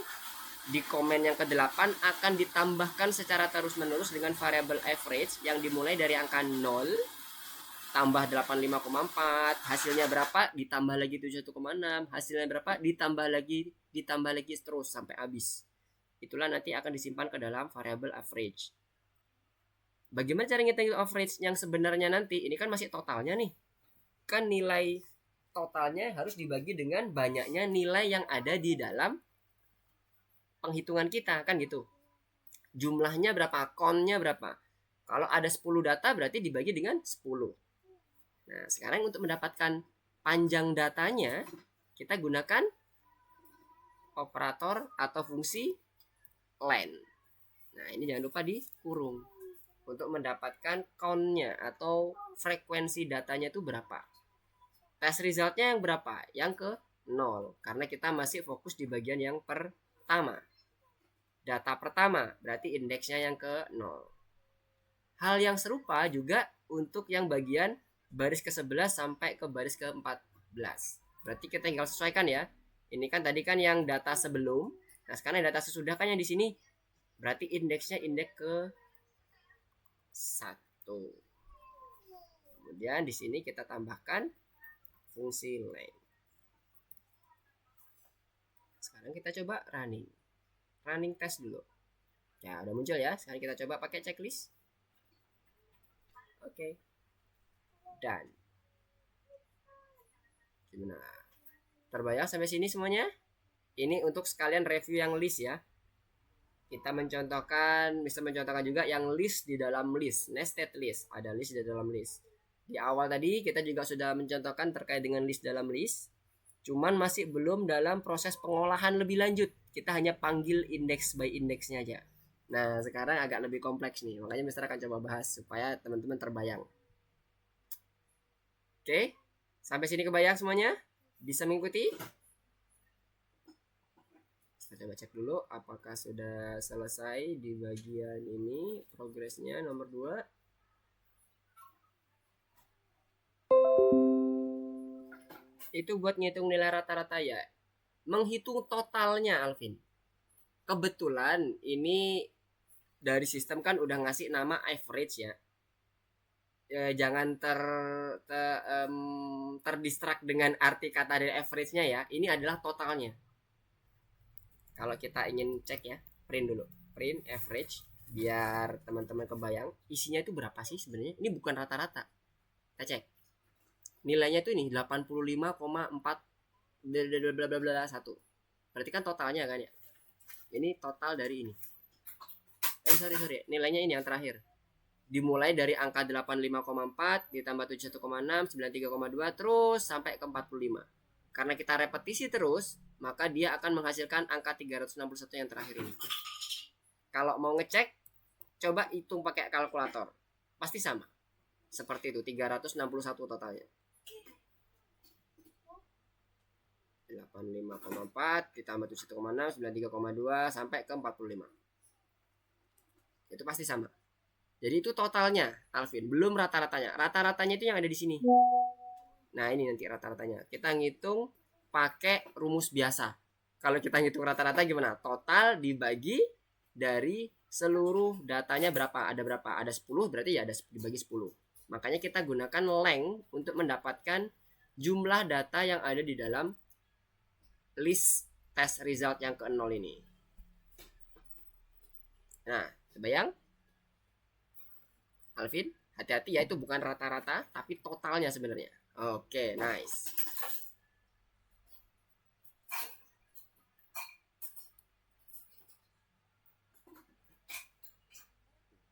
di komen yang ke-8 akan ditambahkan secara terus-menerus dengan variabel average yang dimulai dari angka 0 tambah 85,4, hasilnya berapa ditambah lagi 71,6, hasilnya berapa ditambah lagi terus sampai habis. Itulah nanti akan disimpan ke dalam variabel average. Bagaimana cara ngitung average yang sebenarnya nanti? Ini kan masih totalnya nih. Kan nilai totalnya harus dibagi dengan banyaknya nilai yang ada di dalam penghitungan kita, kan gitu. Jumlahnya berapa, count-nya berapa. Kalau ada 10 data berarti dibagi dengan 10. Nah, sekarang untuk mendapatkan panjang datanya, kita gunakan operator atau fungsi len. Nah, ini jangan lupa dikurung untuk mendapatkan count-nya atau frekuensi datanya itu berapa. Test result-nya yang berapa? Yang ke 0, karena kita masih fokus di bagian yang pertama. Data pertama, berarti indeksnya yang ke 0. Hal yang serupa juga untuk yang bagian baris ke-11 sampai ke baris ke-14. Berarti kita tinggal sesuaikan ya. Ini kan tadi kan yang data sebelum. Nah, sekarang data sesudah kan yang di sini. Berarti indeksnya indeks ke 1. Kemudian di sini kita tambahkan fungsi len. Sekarang kita coba running test dulu. Ya, udah muncul ya. Sekarang kita coba pakai checklist. Oke. Dan gimana? Terbayang sampai sini semuanya? Ini untuk sekalian review yang list ya. Kita bisa mencontohkan juga yang list di dalam list, nested list, ada list di dalam list. Di awal tadi kita juga sudah mencontohkan terkait dengan list dalam list, cuman masih belum dalam proses pengolahan lebih lanjut. Kita hanya panggil index by indexnya aja. Nah, sekarang agak lebih kompleks nih, makanya Mister akan coba bahas supaya teman-teman terbayang. Oke, sampai sini kebayang semuanya? Bisa mengikuti? Kita coba cek dulu apakah sudah selesai di bagian ini progresnya nomor 2. Itu buat ngitung nilai rata-rata ya. Menghitung totalnya Alvin. Kebetulan ini dari sistem kan udah ngasih nama average ya. Jangan terdistract dengan arti kata dari average-nya ya. Ini adalah totalnya. Kalau kita ingin cek ya, print dulu, print average biar teman-teman kebayang isinya itu berapa sih sebenarnya. Ini bukan rata-rata. Kita cek nilainya itu ini 85,4 bla bla bla 1. Berarti kan totalnya kan ya. Ini total dari ini. Sorry, nilainya ini yang terakhir. Dimulai dari angka 85,4 ditambah 71,6, 93,2 terus sampai ke 45. Karena kita repetisi terus, maka dia akan menghasilkan angka 361 yang terakhir ini. Kalau mau ngecek, coba hitung pakai kalkulator. Pasti sama. Seperti itu, 361 totalnya. 85,4 ditambah 71,6, 93,2 sampai ke 45. Itu pasti sama. Jadi itu totalnya, Alvin. Belum rata-ratanya. Rata-ratanya itu yang ada di sini. Nah, ini nanti rata-ratanya. Kita ngitung pakai rumus biasa. Kalau kita ngitung rata-rata gimana? Total dibagi dari seluruh datanya berapa? Ada berapa? Ada 10, berarti ya ada dibagi 10. Makanya kita gunakan length untuk mendapatkan jumlah data yang ada di dalam list test result yang ke-0 ini. Nah, kebayang? Alvin, hati-hati ya, itu bukan rata-rata, tapi totalnya sebenarnya. Oke, nice.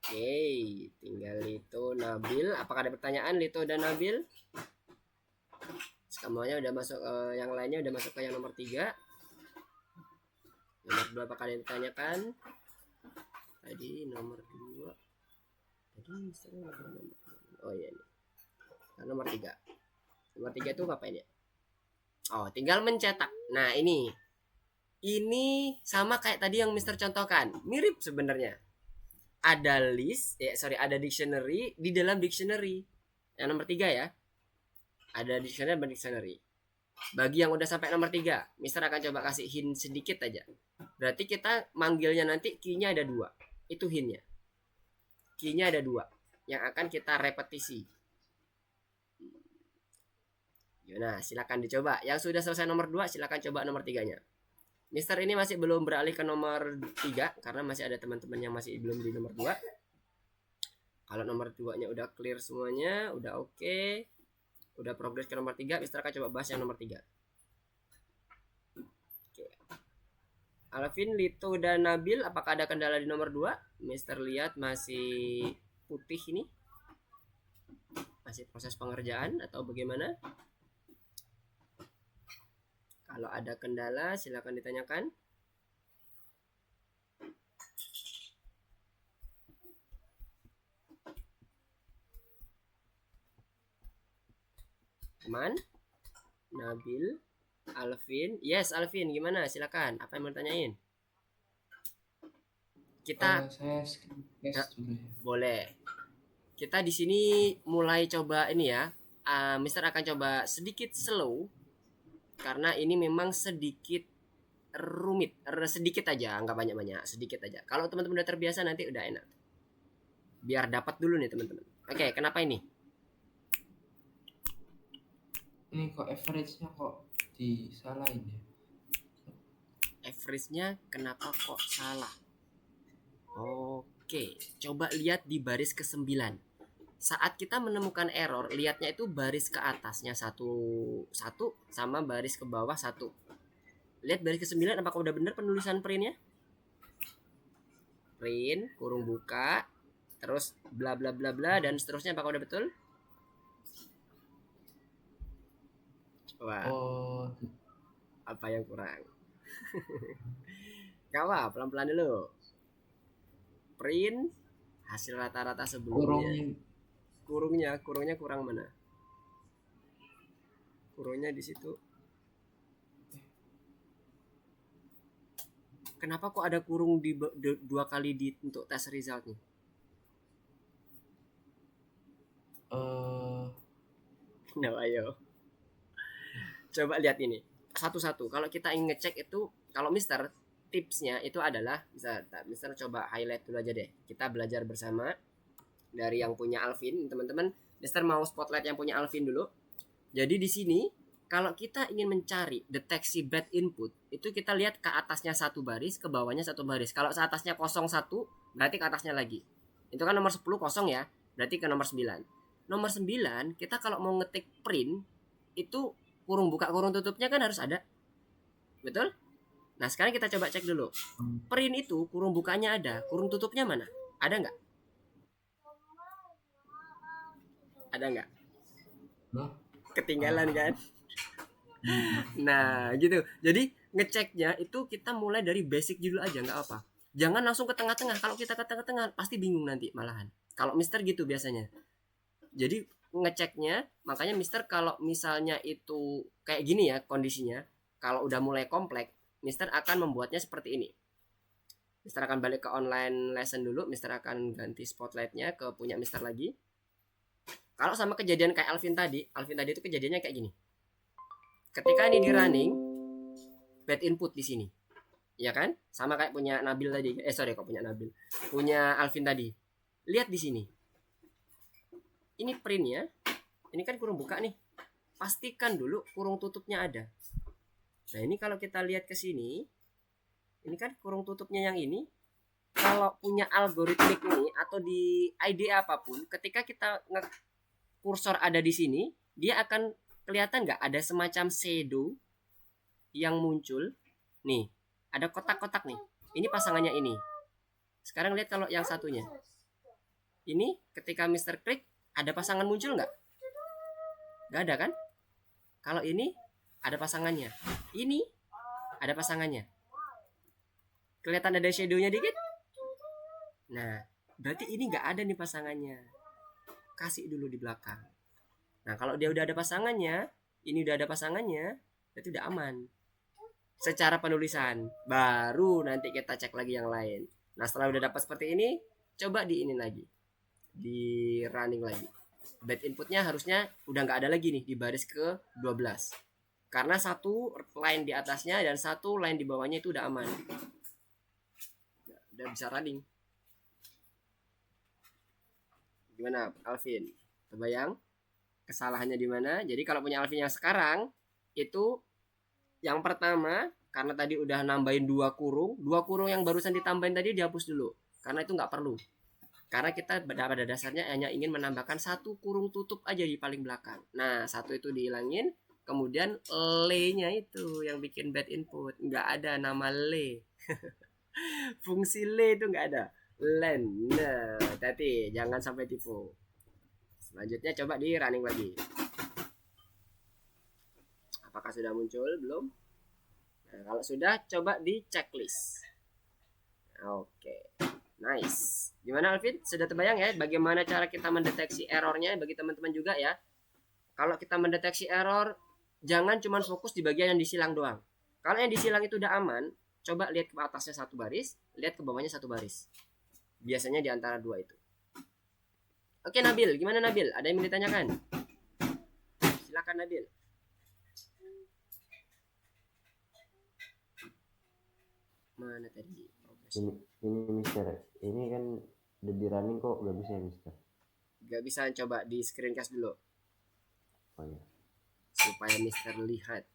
Oke, tinggal Lito, Nabil. Apakah ada pertanyaan Lito dan Nabil? Semuanya udah masuk, yang lainnya udah masuk ke yang nomor 3. Nomor 2 apakah ada yang ditanyakan? Tadi nomor 2. Tadi oh iya nih. Nah, nomor 3. Nomor 3 itu ngapain ya? Oh, tinggal mencetak. Nah, ini sama kayak tadi yang Mister contohkan. Mirip sebenarnya. Ada ada dictionary di dalam dictionary. Yang nomor 3 ya. Ada dictionary dan dictionary. Bagi yang udah sampai nomor 3, Mister akan coba kasih hint sedikit aja. Berarti kita manggilnya nanti key-nya ada 2. Itu hint-nya. Key-nya ada 2 yang akan kita repetisi. Nah, silakan dicoba. Yang sudah selesai nomor 2, silakan coba nomor 3-nya. Mister ini masih belum beralih ke nomor 3 karena masih ada teman-teman yang masih belum di nomor 2. Kalau nomor 2-nya udah clear semuanya, udah oke. Udah progres ke nomor 3, Mister akan coba bahas yang nomor 3. Oke. Alvin, Lito, dan Nabil, apakah ada kendala di nomor 2? Mister lihat masih putih ini. Masih proses pengerjaan atau bagaimana? Kalau ada kendala, silakan ditanyakan. Teman, Nabil, Alvin. Yes, Alvin, gimana? Silakan. Apa yang mau tanyain? Kita saya screen test dulu ya. Boleh. Kita di sini mulai coba ini ya. Mister akan coba sedikit slow karena ini memang sedikit rumit, sedikit aja, nggak banyak-banyak, sedikit aja. Kalau teman-teman udah terbiasa nanti udah enak. Biar dapat dulu nih teman-teman. Oke, kenapa ini? Ini kok average-nya kok disalahin ya? Average-nya kenapa kok salah? Oke, coba lihat di baris ke-9. Saat kita menemukan error, lihatnya itu baris ke atasnya satu sama baris ke bawah 1. Lihat baris ke-9 apakah udah benar penulisan printnya? Print, kurung buka, terus bla bla bla bla dan seterusnya apakah udah betul? Wah, apa yang kurang? Gak apa, pelan-pelan dulu. Print hasil rata-rata sebelumnya. Kurungnya kurang mana? Kurungnya di situ. Kenapa kok ada kurung di 2 kali di untuk tes resultnya? Nah, ayo. Coba lihat ini satu-satu. Kalau kita ingin ngecek itu, kalau Mister tipsnya itu adalah Mister coba highlight dulu aja deh. Kita belajar bersama dari yang punya Alvin, teman-teman. Mister mau spotlight yang punya Alvin dulu. Jadi di sini kalau kita ingin mencari deteksi bad input, itu kita lihat ke atasnya 1 baris, ke bawahnya 1 baris. Kalau atasnya 01, berarti ke atasnya lagi. Itu kan nomor 10 kosong ya, berarti ke nomor 9. Nomor 9, kita kalau mau ngetik print, itu kurung buka kurung tutupnya kan harus ada. Betul? Nah, sekarang kita coba cek dulu. Print itu kurung bukanya ada, kurung tutupnya mana? Ada nggak? Ada nggak? Ketinggalan kan? Nah, gitu. Jadi ngeceknya itu kita mulai dari basic dulu aja, nggak apa. Jangan langsung ke tengah-tengah. Kalau kita ke tengah-tengah pasti bingung nanti malahan. Kalau Mister gitu biasanya. Jadi ngeceknya, makanya Mister kalau misalnya itu kayak gini ya kondisinya, kalau udah mulai kompleks, Mister akan membuatnya seperti ini. Mister akan balik ke online lesson dulu, Mister akan ganti spotlightnya ke punya Mister lagi. Kalau sama kejadian kayak Alvin tadi itu kejadiannya kayak gini. Ketika ini di running, bad input di sini. Ya kan? Sama kayak punya Nabil tadi. Kok punya Nabil. Punya Alvin tadi. Lihat di sini. Ini printnya. Ini kan kurung buka nih. Pastikan dulu kurung tutupnya ada. Nah, ini kalau kita lihat ke sini, ini kan kurung tutupnya yang ini. Kalau punya algoritmik ini atau di IDE apapun, ketika kita kursor ada di sini, dia akan kelihatan nggak ada semacam shadow yang muncul. Nih, ada kotak-kotak nih. Ini pasangannya ini. Sekarang lihat kalau yang satunya. Ini ketika Mister klik, ada pasangan muncul nggak? Nggak ada kan? Kalau ini ada pasangannya. Ini ada pasangannya. Kelihatan ada shadownya dikit? Nah, berarti ini nggak ada nih pasangannya. Kasih dulu di belakang. Nah, kalau dia udah ada pasangannya, ini udah ada pasangannya, berarti udah aman. Secara penulisan, baru nanti kita cek lagi yang lain. Nah, setelah udah dapat seperti ini, coba di ini lagi, di running lagi. Bad inputnya harusnya udah nggak ada lagi nih di baris ke 12, karena satu line di atasnya dan satu line di bawahnya itu udah aman. Udah bisa running. Gimana Alvin? Kebayang kesalahannya di mana? Jadi kalau punya Alvin yang sekarang itu yang pertama, karena tadi udah nambahin dua kurung yang barusan ditambahin tadi dihapus dulu, karena itu nggak perlu. Karena kita pada dasarnya hanya ingin menambahkan satu kurung tutup aja di paling belakang. Nah, satu itu dihilangin, kemudian le-nya itu yang bikin bad input. Nggak ada nama le. Fungsi le itu nggak ada. Len. Nah, hati-hati, jangan sampai tipu. Selanjutnya coba di running lagi. Apakah sudah muncul? Belum? Nah, kalau sudah, coba di checklist. Oke, nice. Gimana Alvin? Sudah terbayang ya bagaimana cara kita mendeteksi errornya bagi teman-teman juga ya? Kalau kita mendeteksi error, jangan cuma fokus di bagian yang disilang doang. Kalau yang disilang itu udah aman, coba lihat ke atasnya satu baris, lihat ke bawahnya satu baris. Biasanya di antara dua itu. Oke Nabil, gimana Nabil? Ada yang mau ditanyakan? Silakan Nabil. Mana tadi? Ini Mister, ini kan udah di running kok gak bisa ya Mister? Gak bisa, coba di screencast dulu. Oh ya. Supaya Mister lihat.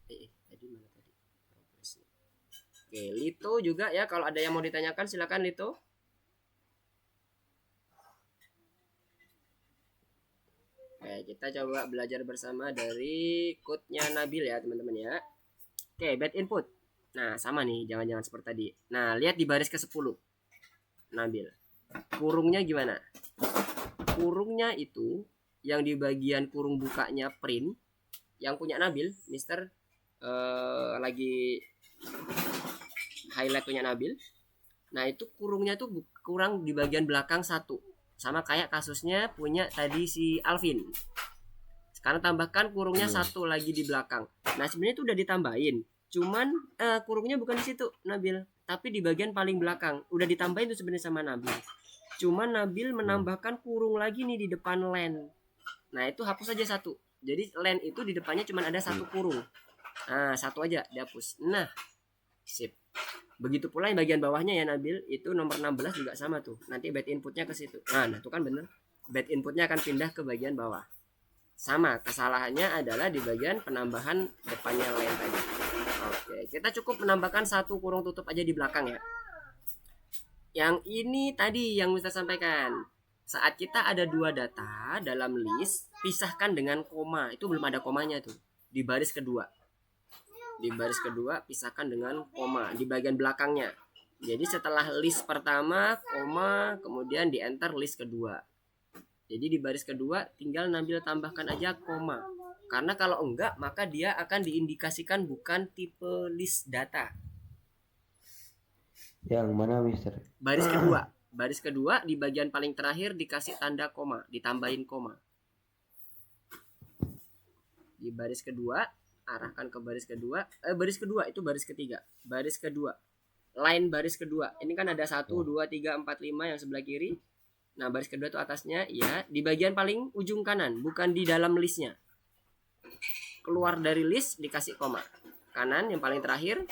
Tadi mana tadi? Progresnya. Oke, Lito juga ya, kalau ada yang mau ditanyakan silakan Lito. Oke, kita coba belajar bersama dari code-nya Nabil ya teman-teman ya. Oke, bad input. Nah, sama nih, jangan-jangan seperti tadi. Nah, lihat di baris ke-10. Nabil. Kurungnya gimana? Kurungnya itu yang di bagian kurung bukanya print, yang punya Nabil, Mister lagi highlight punya Nabil. Nah, itu kurungnya tuh kurang di bagian belakang satu. Sama kayak kasusnya punya tadi si Alvin. Sekarang tambahkan kurungnya satu lagi di belakang. Nah, sebenarnya itu udah ditambahin. Cuman kurungnya bukan di situ Nabil, tapi di bagian paling belakang. Udah ditambahin tuh sebenarnya sama Nabil. Cuman Nabil menambahkan kurung lagi nih di depan len. Nah, itu hapus aja satu. Jadi len itu di depannya cuma ada satu kurung. Nah, satu aja dihapus. Nah, sip. Begitu pula yang bagian bawahnya ya Nabil, itu nomor 16 juga sama tuh. Nanti bad inputnya ke situ. Nah, itu kan bener. Bad inputnya akan pindah ke bagian bawah. Sama, kesalahannya adalah di bagian penambahan depannya len tadi. Oke, kita cukup menambahkan satu kurung tutup aja di belakang ya. Yang ini tadi yang Mister sampaikan. Saat kita ada dua data dalam list, pisahkan dengan koma. Itu belum ada komanya tuh di baris kedua. Di baris kedua pisahkan dengan koma di bagian belakangnya. Jadi setelah list pertama koma, kemudian di enter list kedua. Jadi di baris kedua tinggal Nabil tambahkan aja koma. Karena kalau enggak maka dia akan diindikasikan bukan tipe list data. Yang mana Mister? Baris kedua. Baris kedua di bagian paling terakhir dikasih tanda koma, ditambahin koma. Di baris kedua, arahkan ke baris kedua. Baris kedua itu baris ketiga. Baris kedua. Line baris kedua. Ini kan ada 1, 2, 3, 4, 5 yang sebelah kiri. Nah, baris kedua itu atasnya, ya, di bagian paling ujung kanan, bukan di dalam listnya. Keluar dari list dikasih koma. Kanan yang paling terakhir,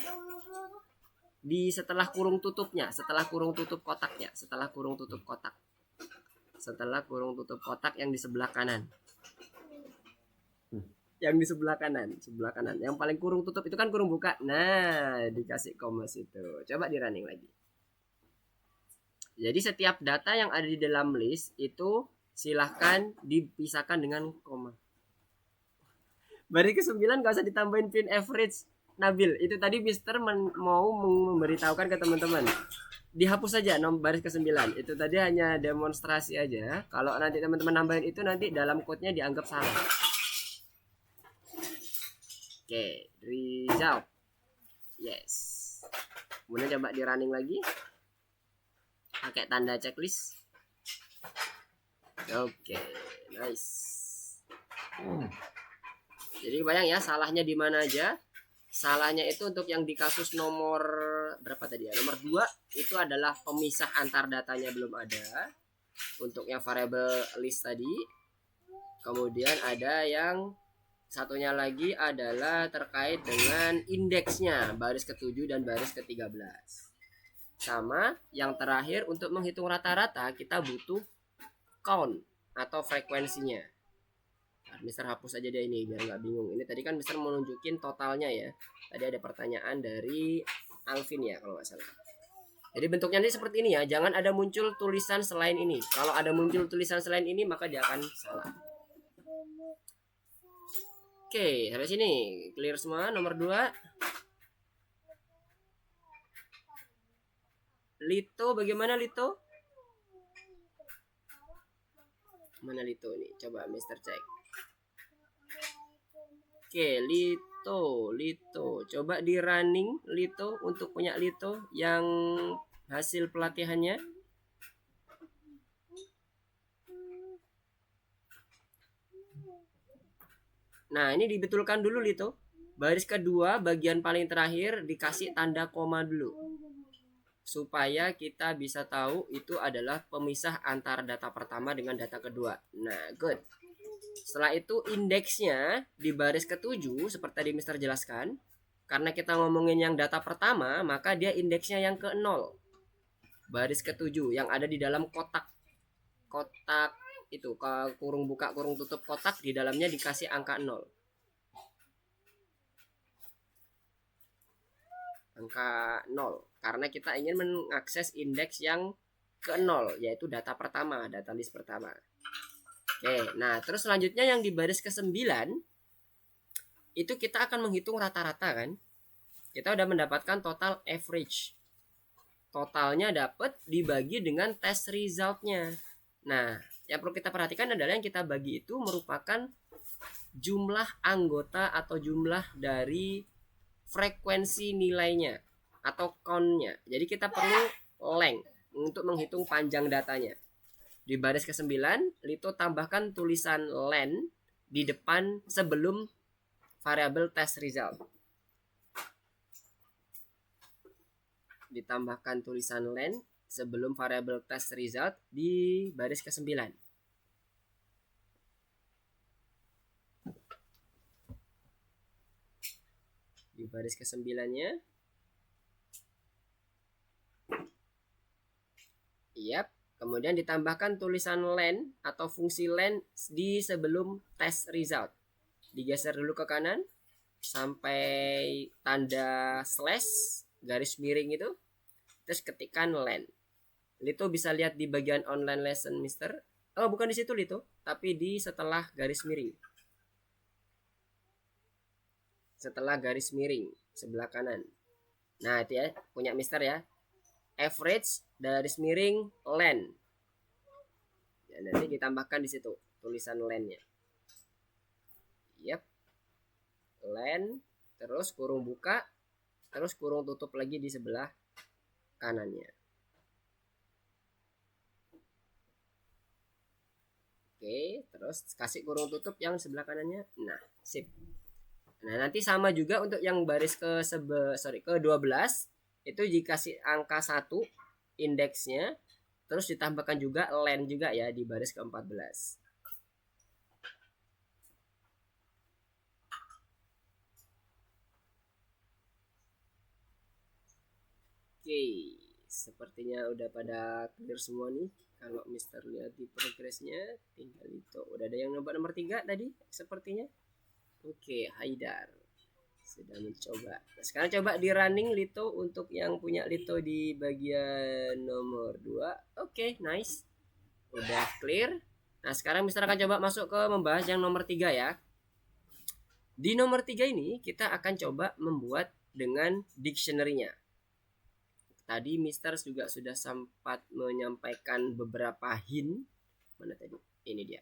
di setelah kurung tutupnya, setelah kurung tutup kotaknya, setelah kurung tutup kotak. Setelah kurung tutup kotak yang di sebelah kanan. Yang di sebelah kanan, sebelah kanan. Yang paling kurung tutup itu kan kurung buka. Nah, dikasih koma situ. Coba di running lagi. Jadi setiap data yang ada di dalam list itu silahkan dipisahkan dengan koma. Baris ke-9 gak usah ditambahin pin average. Nabil, itu tadi Mister mau memberitahukan ke teman-teman. Dihapus saja baris ke-9. Itu tadi hanya demonstrasi aja. Kalau nanti teman-teman nambahin itu nanti dalam code-nya dianggap salah. Oke, result. Yes. Kemudian coba di running lagi. Pakai tanda checklist. Oke, nice. Jadi kebayang ya salahnya di mana aja. Salahnya itu untuk yang di kasus nomor berapa tadi ya? Nomor 2 itu adalah pemisah antar datanya belum ada. Untuk yang variable list tadi. Kemudian ada yang satunya lagi adalah terkait dengan indeksnya, baris ke-7 dan baris ke-13. Sama yang terakhir untuk menghitung rata-rata kita butuh count atau frekuensinya. Mister hapus aja deh ini biar nggak bingung. Ini tadi kan Mister mau nunjukin totalnya ya. Tadi ada pertanyaan dari Alvin ya kalau nggak salah. Jadi bentuknya ini seperti ini ya. Jangan ada muncul tulisan selain ini. Kalau ada muncul tulisan selain ini maka dia akan salah. Oke, sampai sini clear semua. Nomor 2. Lito, bagaimana Lito? Mana Lito nih? Coba Mister cek. Oke, Lito. Coba di running Lito untuk punya Lito yang hasil pelatihannya. Nah, ini dibetulkan dulu Lito. Baris kedua bagian paling terakhir dikasih tanda koma dulu. Supaya kita bisa tahu itu adalah pemisah antara data pertama dengan data kedua. Nah, good. Setelah itu indeksnya di baris ke-7 seperti tadi Mister jelaskan. Karena kita ngomongin yang data pertama, maka dia indeksnya yang ke-0. Baris ke-7 yang ada di dalam kotak. Kotak itu, kurung buka, kurung tutup kotak, di dalamnya dikasih angka 0. Angka 0. Karena kita ingin mengakses indeks yang ke-0, yaitu data pertama, data list pertama. Oke, nah terus selanjutnya yang di baris ke-9 itu kita akan menghitung rata-rata kan. Kita udah mendapatkan total average. Totalnya dapat dibagi dengan test resultnya. Nah, yang perlu kita perhatikan adalah yang kita bagi itu merupakan jumlah anggota atau jumlah dari frekuensi nilainya atau count-nya. Jadi kita perlu length untuk menghitung panjang datanya. Di baris ke-9, Lito tambahkan tulisan len di depan sebelum variabel test result. Ditambahkan tulisan len sebelum variabel test result di baris ke-9. Di baris ke-9-nya. Yap. Kemudian ditambahkan tulisan len atau fungsi len di sebelum test result. Digeser dulu ke kanan sampai tanda slash garis miring itu. Terus ketikkan len. Lito bisa lihat di bagian online lesson Mister. Oh, bukan di situ Lito, tapi di setelah garis miring. Setelah garis miring sebelah kanan. Nah, itu ya, punya Mister ya. Average garis miring len. Ya, nanti ditambahkan di situ tulisan lennya. Yap. Len, terus kurung buka, terus kurung tutup lagi di sebelah kanannya. Oke, terus kasih kurung tutup yang sebelah kanannya. Nah, sip. Nah, nanti sama juga untuk yang baris ke 12 itu dikasih angka 1 indeksnya, terus ditambahkan juga len juga ya di baris ke-14. Oke, sepertinya udah pada clear semua nih. Kalau Mister lihat di progresnya, tinggal itu. Udah ada yang nomor 3 tadi sepertinya. Oke, Haidar sudah mencoba. Nah, sekarang coba di running Lito untuk yang punya Lito di bagian nomor 2. Oke, nice. Udah clear. Nah, sekarang Mister akan coba masuk ke membahas yang nomor 3 ya. Di nomor 3 ini kita akan coba membuat dengan dictionary-nya. Tadi Mister juga sudah sempat menyampaikan beberapa hint. Mana tadi? Ini dia.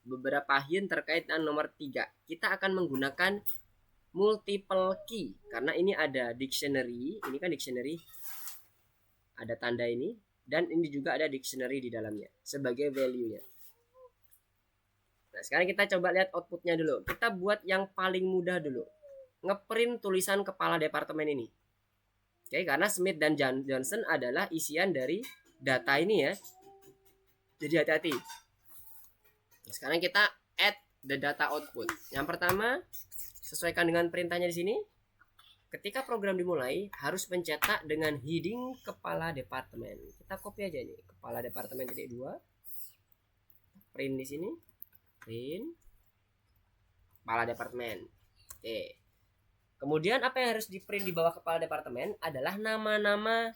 Beberapa hint terkait dengan nomor 3. Kita akan menggunakan multiple key karena ini ada dictionary, ini kan dictionary. Ada tanda ini dan ini juga ada dictionary di dalamnya sebagai value-nya. Nah, sekarang kita coba lihat outputnya dulu. Kita buat yang paling mudah dulu. Ngeprint tulisan kepala departemen ini. Oke, karena Smith dan Johnson adalah isian dari data ini ya. Jadi hati-hati. Nah, sekarang kita add the data output. Yang pertama, sesuaikan dengan perintahnya di sini. Ketika program dimulai, harus mencetak dengan heading kepala departemen. Kita copy aja nih, kepala departemen titik 2. Print di sini. Print kepala departemen. Oke. Kemudian apa yang harus di print di bawah kepala departemen adalah nama-nama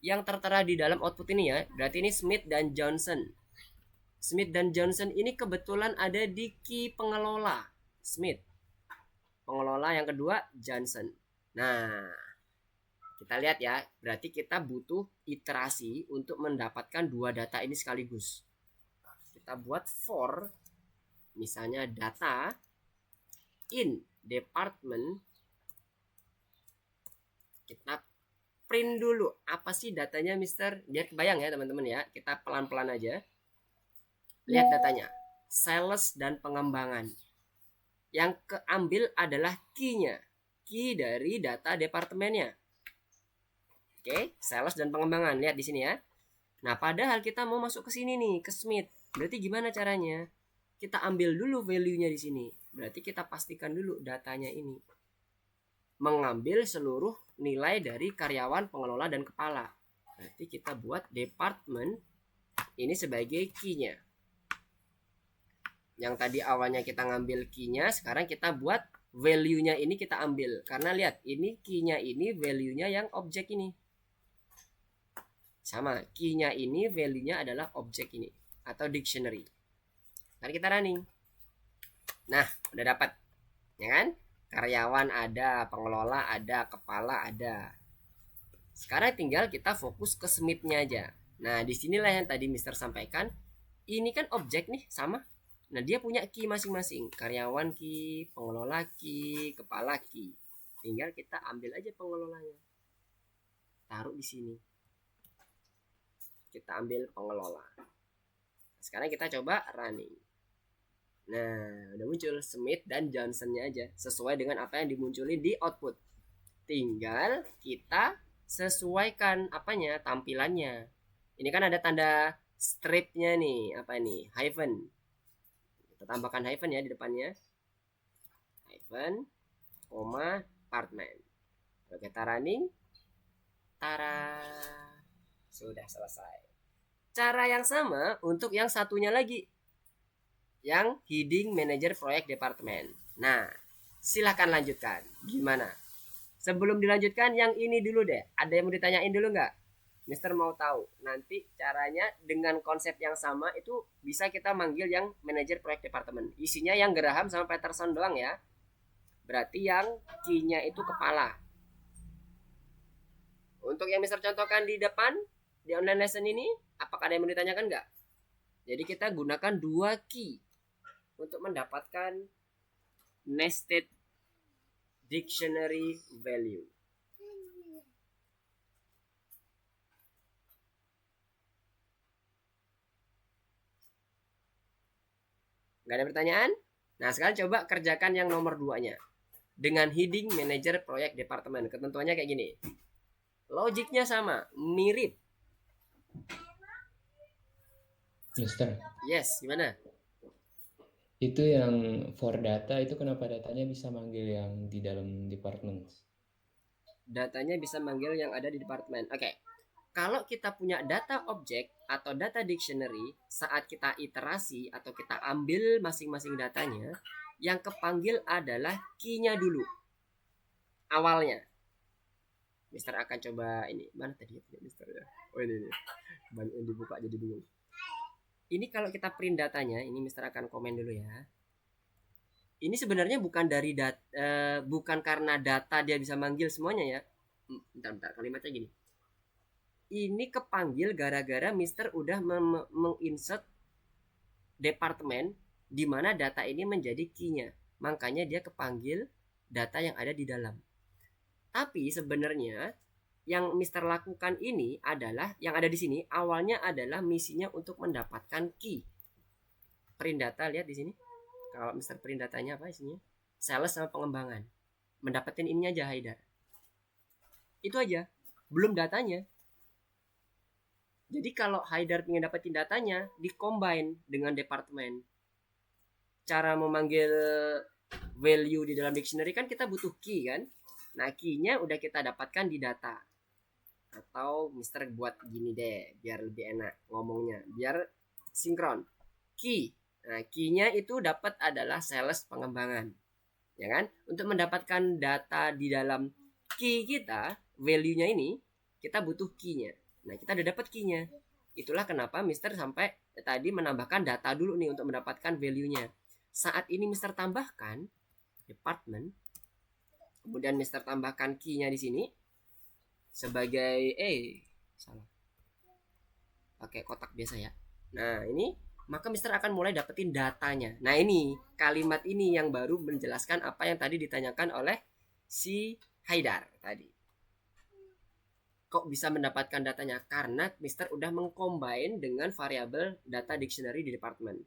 yang tertera di dalam output ini ya. Berarti ini Smith dan Johnson. Smith dan Johnson ini kebetulan ada di key pengelola Smith. Pengelola yang kedua Johnson. Nah, kita lihat ya. Berarti kita butuh iterasi untuk mendapatkan dua data ini sekaligus. Kita buat for misalnya data in department. Kita print dulu apa sih datanya Mister, biar kebayang ya teman-teman ya. Kita pelan-pelan aja lihat datanya, sales dan pengembangan. Yang keambil adalah key-nya, key dari data departemennya. Oke, sales dan pengembangan, lihat di sini ya. Nah, padahal kita mau masuk ke sini nih, ke Smith. Berarti gimana caranya? Kita ambil dulu value-nya di sini. Berarti kita pastikan dulu datanya ini mengambil seluruh nilai dari karyawan, pengelola, dan kepala. Berarti kita buat department ini sebagai key-nya. Yang tadi awalnya kita ngambil key-nya, sekarang kita buat value-nya ini kita ambil. Karena lihat, ini key-nya ini value-nya yang objek ini. Sama, key-nya ini value-nya adalah objek ini atau dictionary. Mari kita running. Nah, udah dapat. Ya kan? Karyawan ada, pengelola ada, kepala ada. Sekarang tinggal kita fokus ke Smith-nya aja. Nah, disinilah yang tadi Mister sampaikan. Ini kan objek nih, sama. Nah, dia punya key masing-masing. Karyawan key, pengelola key, kepala key. Tinggal kita ambil aja pengelolanya. Taruh di sini. Kita ambil pengelola. Sekarang kita coba running. Nah, udah muncul Smith dan Johnson-nya aja sesuai dengan apa yang dimunculin di output. Tinggal kita sesuaikan apanya, tampilannya. Ini kan ada tanda strip-nya nih, apa ini? Hyphen. Kita tambahkan hyphen ya di depannya. Hyphen, koma, department. Kalau kita running, tara, sudah selesai. Cara yang sama untuk yang satunya lagi, yang heading manager proyek departemen. Nah, silahkan lanjutkan. Gimana? Sebelum dilanjutkan, yang ini dulu deh. Ada yang mau ditanyain dulu nggak? Mister mau tahu. Nanti caranya dengan konsep yang sama itu bisa kita manggil yang manajer proyek departemen. Isinya yang Graham sama Peterson doang ya. Berarti yang key-nya itu kepala. Untuk yang Mister contohkan di depan, di online lesson ini, apakah ada yang mau ditanyakan nggak? Jadi kita gunakan dua key untuk mendapatkan nested dictionary value. Nggak ada pertanyaan? Nah, sekarang coba kerjakan yang nomor 2-nya. Dengan heading manager proyek departemen. Ketentuannya kayak gini. Logiknya sama, mirip. Mister, Yes, gimana? itu yang for data itu kenapa datanya bisa manggil yang di dalam department? Datanya bisa manggil yang ada di departemen. Oke. Kalau kita punya data objek atau data dictionary, saat kita iterasi atau kita ambil masing-masing datanya, yang kepanggil adalah key-nya dulu. Awalnya. Mister akan coba ini. Mana tadi ya Mister ya? Oh ini. Banyak yang dibuka jadi bingung. Ini kalau kita print datanya, ini Mister akan komen dulu ya. Ini sebenarnya bukan dari bukan karena data dia bisa manggil semuanya ya. Bentar, kalimatnya gini. Ini kepanggil gara-gara Mister udah menginsert departemen di mana data ini menjadi key-nya. Makanya dia kepanggil data yang ada di dalam. Tapi sebenarnya yang Mister lakukan ini adalah yang ada di sini awalnya adalah misinya untuk mendapatkan key. Print data, lihat di sini. Kalau Mister print datanya apa isinya? Sales sama pengembangan. Mendapatkan ininya aja Haidar. Itu aja. Belum datanya. Jadi kalau Haidar ingin dapetin datanya, di-combine dengan departemen. Cara memanggil value di dalam dictionary kan kita butuh key kan? Nah, key-nya udah kita dapatkan di data. Atau Mister buat gini deh, biar lebih enak ngomongnya, biar sinkron. Key. Nah, key-nya itu dapat adalah sales pengembangan. Ya kan? Untuk mendapatkan data di dalam key kita, value-nya ini, kita butuh key-nya. Nah, kita udah dapat key-nya. Itulah kenapa Mister sampai tadi menambahkan data dulu nih untuk mendapatkan value-nya. Saat ini Mister tambahkan department, kemudian Mister tambahkan key-nya di sini sebagai salah. Pakai kotak biasa ya. Nah, ini maka Mister akan mulai dapetin datanya. Nah, ini kalimat ini yang baru menjelaskan apa yang tadi ditanyakan oleh si Haidar tadi. Kok bisa mendapatkan datanya? Karena Mister udah mengcombine dengan variabel data dictionary di departemen.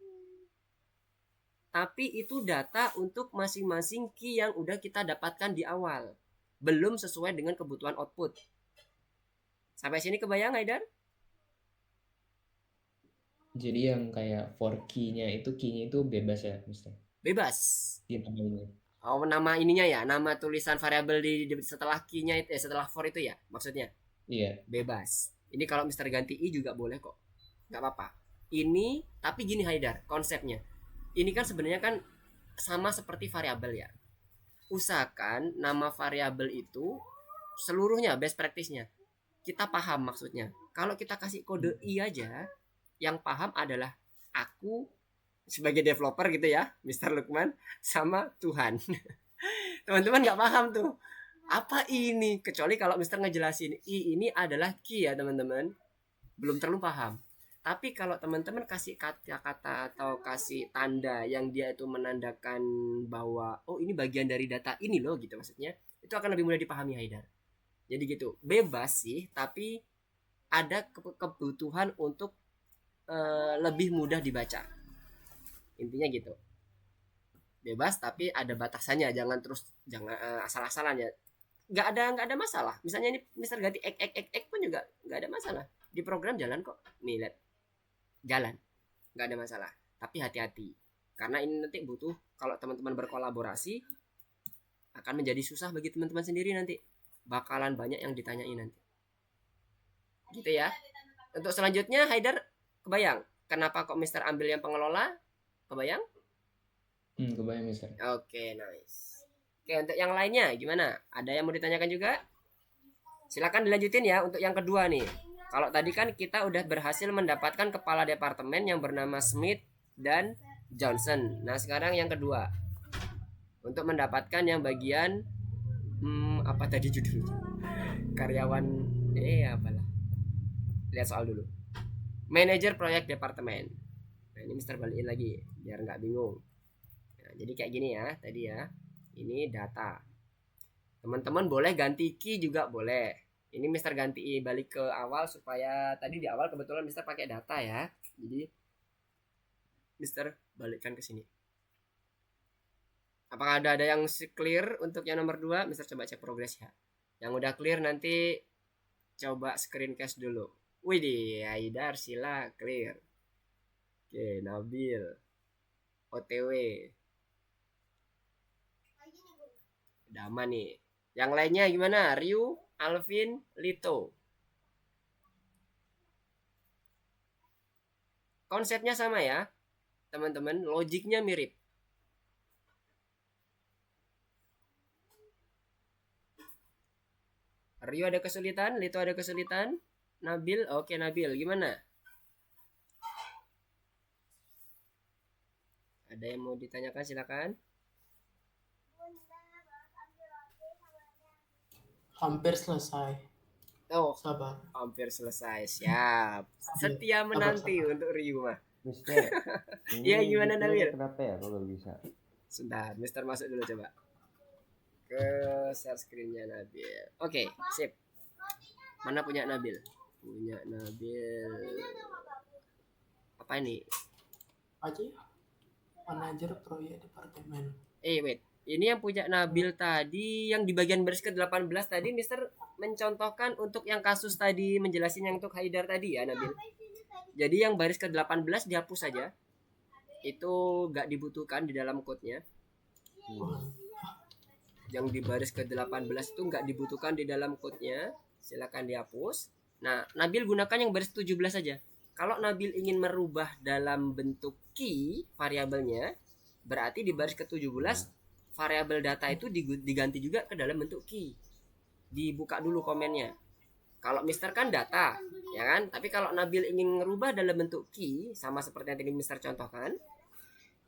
Tapi itu data untuk masing-masing key yang udah kita dapatkan di awal. Belum sesuai dengan kebutuhan output. Sampai sini kebayang Haidar? Jadi yang kayak for key-nya itu bebas ya, Mister? Bebas. Di namanya. Oh, nama ininya ya, nama tulisan variabel di setelah key-nya itu setelah for itu ya, maksudnya. Iya. Bebas. Ini kalau Mister ganti i juga boleh kok. Nggak apa-apa. Ini tapi gini Haidar, konsepnya. Ini kan sebenarnya kan sama seperti variabel ya. Usahakan nama variabel itu seluruhnya best practice-nya kita paham maksudnya. Kalau kita kasih kode i aja, yang paham adalah aku sebagai developer gitu ya, Mister Lukman sama Tuhan. Teman-teman nggak paham tuh apa ini, kecuali kalau Mister ngejelasin i ini adalah key ya teman-teman, belum terlalu paham. Tapi kalau teman-teman kasih kata-kata atau kasih tanda yang dia itu menandakan bahwa oh ini bagian dari data ini loh gitu maksudnya, itu akan lebih mudah dipahami Haidar. Jadi gitu, bebas sih, tapi ada kebutuhan untuk lebih mudah dibaca. Intinya gitu. Bebas tapi ada batasannya, jangan asal-asalan ya. Nggak ada masalah. Misalnya ini Mister ganti ek pun juga nggak ada masalah. Di program jalan kok. Nih lihat, jalan, nggak ada masalah. Tapi hati-hati, karena ini nanti butuh kalau teman-teman berkolaborasi akan menjadi susah bagi teman-teman sendiri nanti. Bakalan banyak yang ditanyain nanti. Gitu ya. Untuk selanjutnya Haidar kebayang kenapa kok Mister ambil yang pengelola? Kebayang? Kebayang, Mister. Oke, nice. Oke, untuk yang lainnya gimana? Ada yang mau ditanyakan juga? Silakan dilanjutin ya untuk yang kedua nih. Kalau tadi kan kita udah berhasil mendapatkan kepala departemen yang bernama Smith dan Johnson. Nah, sekarang yang kedua. Untuk mendapatkan yang bagian apa tadi judulnya? Karyawan apalah. Lihat soal dulu. Manajer proyek departemen. Nah, ini Mister balikin lagi biar nggak bingung. Nah, jadi kayak gini ya tadi ya. Ini data. Teman-teman boleh ganti key juga boleh. Ini Mister ganti balik ke awal supaya tadi di awal kebetulan Mister pakai data ya. Jadi Mister balikkan ke sini. Apakah ada yang clear untuk yang nomor 2? Mister coba cek progres ya. Yang udah clear nanti coba screencast dulu. Widih, Aida Arsila clear. Oke, Nabil OTW udah aman nih. Yang lainnya gimana? Ryu, Alvin, Lito. Konsepnya sama ya, teman-teman. Logiknya mirip. Ryu ada kesulitan, Lito ada kesulitan, Nabil, oke Nabil, gimana? Ada yang mau ditanyakan silakan. Hampir selesai. Oh, Sabar. hampir selesai. Siap. Setia menanti untuk Ryu mah. Mister, Iya, ini gimana, detailnya Nabil? kenapa ya kalau bisa? Sebentar, Mister masuk dulu coba. Ke share screen-nya Nabil. Oke, sip. Mana punya Nabil? Punya Nabil. Apa ini? Aja ya. Manajer proyek departemen. Wait. Ini yang punya Nabil tadi, yang di bagian baris ke-18 tadi Mister mencontohkan untuk yang kasus tadi, menjelasin yang untuk Haidar tadi ya Nabil. Jadi yang baris ke-18 dihapus saja. Itu gak dibutuhkan di dalam code-nya. Yang di baris ke-18 itu gak dibutuhkan di dalam code-nya. Silakan dihapus. Nah, Nabil gunakan yang baris 17 saja. Kalau Nabil ingin merubah dalam bentuk key variabelnya, berarti di baris ke-17 variabel data itu diganti juga ke dalam bentuk key. Dibuka dulu komennya. Kalau Mister kan data, ya kan? Tapi kalau Nabil ingin merubah dalam bentuk key, sama seperti yang tadi Mister contohkan,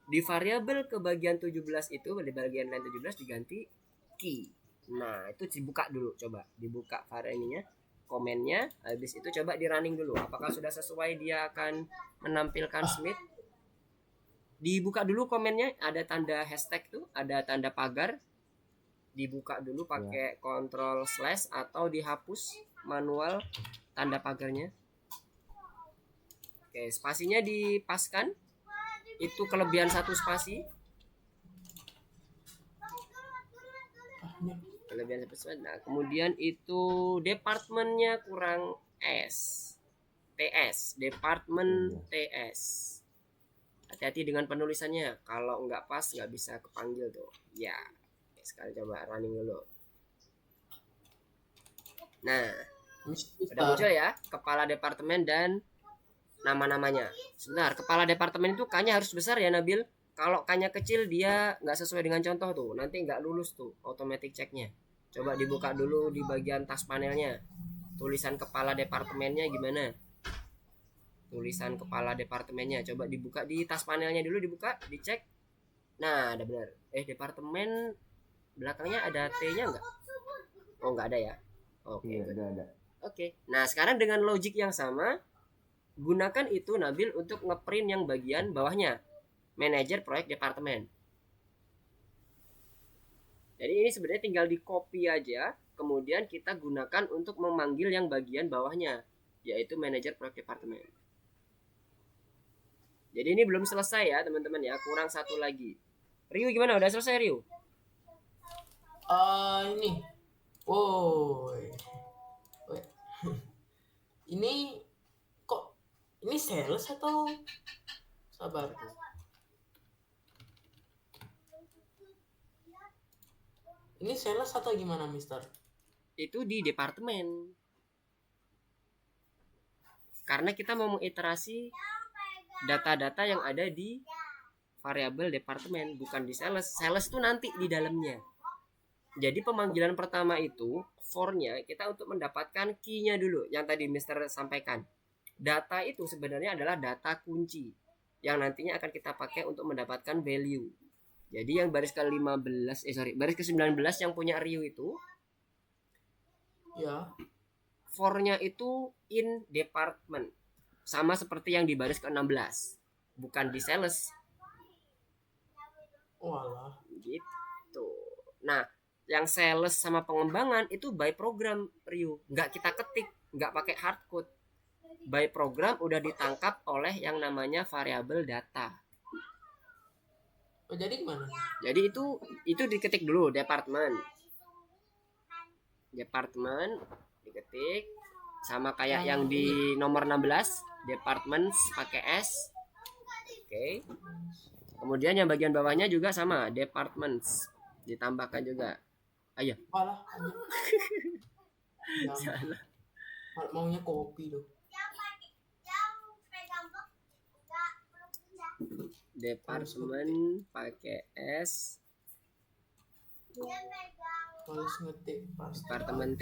di variabel ke bagian 17 itu, di bagian lain 17 diganti key. Nah, itu dibuka dulu, coba dibuka variabelnya, komennya, habis itu coba di running dulu. Apakah sudah sesuai dia akan menampilkan Smith? Dibuka dulu komennya, ada tanda hashtag tuh, ada tanda pagar. Dibuka dulu pakai Ctrl slash atau dihapus manual tanda pagarnya. Oke, spasinya dipaskan. Itu kelebihan 1 spasi. Kelebihan 1 spasi. Nah, kemudian itu departemennya kurang S. TS, departemen TS. Hati-hati dengan penulisannya. Kalau nggak pas nggak bisa kepanggil tuh. Ya, sekali coba running dulu. Nah, udah muncul ya kepala departemen dan nama-namanya. Sebentar, kepala departemen itu K-nya harus besar ya Nabil. Kalau K-nya kecil dia nggak sesuai dengan contoh tuh. Nanti nggak lulus tuh automatic checknya. Coba dibuka dulu di bagian task panelnya. Tulisan kepala departemennya gimana? Tulisan kepala departemennya coba dibuka di task panelnya dulu, dibuka, dicek. Nah, ada benar. Departemen belakangnya ada T-nya enggak? Oh, enggak ada ya. Oke, Iya, ada. Oke. Nah, sekarang dengan logik yang sama, gunakan itu Nabil untuk ngeprint yang bagian bawahnya. Manajer proyek departemen. Jadi ini sebenarnya tinggal di copy aja, kemudian kita gunakan untuk memanggil yang bagian bawahnya, yaitu manajer proyek departemen. Jadi ini belum selesai ya teman-teman ya, kurang 1 lagi. Ryu gimana? Udah selesai Ryu? Ini. Woi. Ini kok ini sales atau sabar? Ini sales atau gimana, Mister? Itu di departemen. Karena kita mau mengiterasi data-data yang ada di variabel departemen, bukan di sales. Sales itu nanti di dalamnya. Jadi pemanggilan pertama itu for-nya kita untuk mendapatkan key-nya dulu yang tadi Mister sampaikan. Data itu sebenarnya adalah data kunci yang nantinya akan kita pakai untuk mendapatkan value. Jadi yang baris ke-15 baris ke-19 yang punya Ryu itu ya, for-nya itu in department. Sama seperti yang di baris ke-16. Bukan di sales. walah. Gitu. Nah, yang sales sama pengembangan itu by program Ryu. Nggak kita ketik, nggak pakai hardcode. By program udah ditangkap oleh yang namanya variabel data. Oh, jadi gimana? Jadi itu diketik dulu departemen diketik sama kayak yang di nomor 16 departments pakai S. Oke. Kemudian yang bagian bawahnya juga sama departments ditambahkan juga. Ayo. Alah, ya, Salah. maunya kopi tuh. Departemen pakai S. Males ngetik pasti. Departemen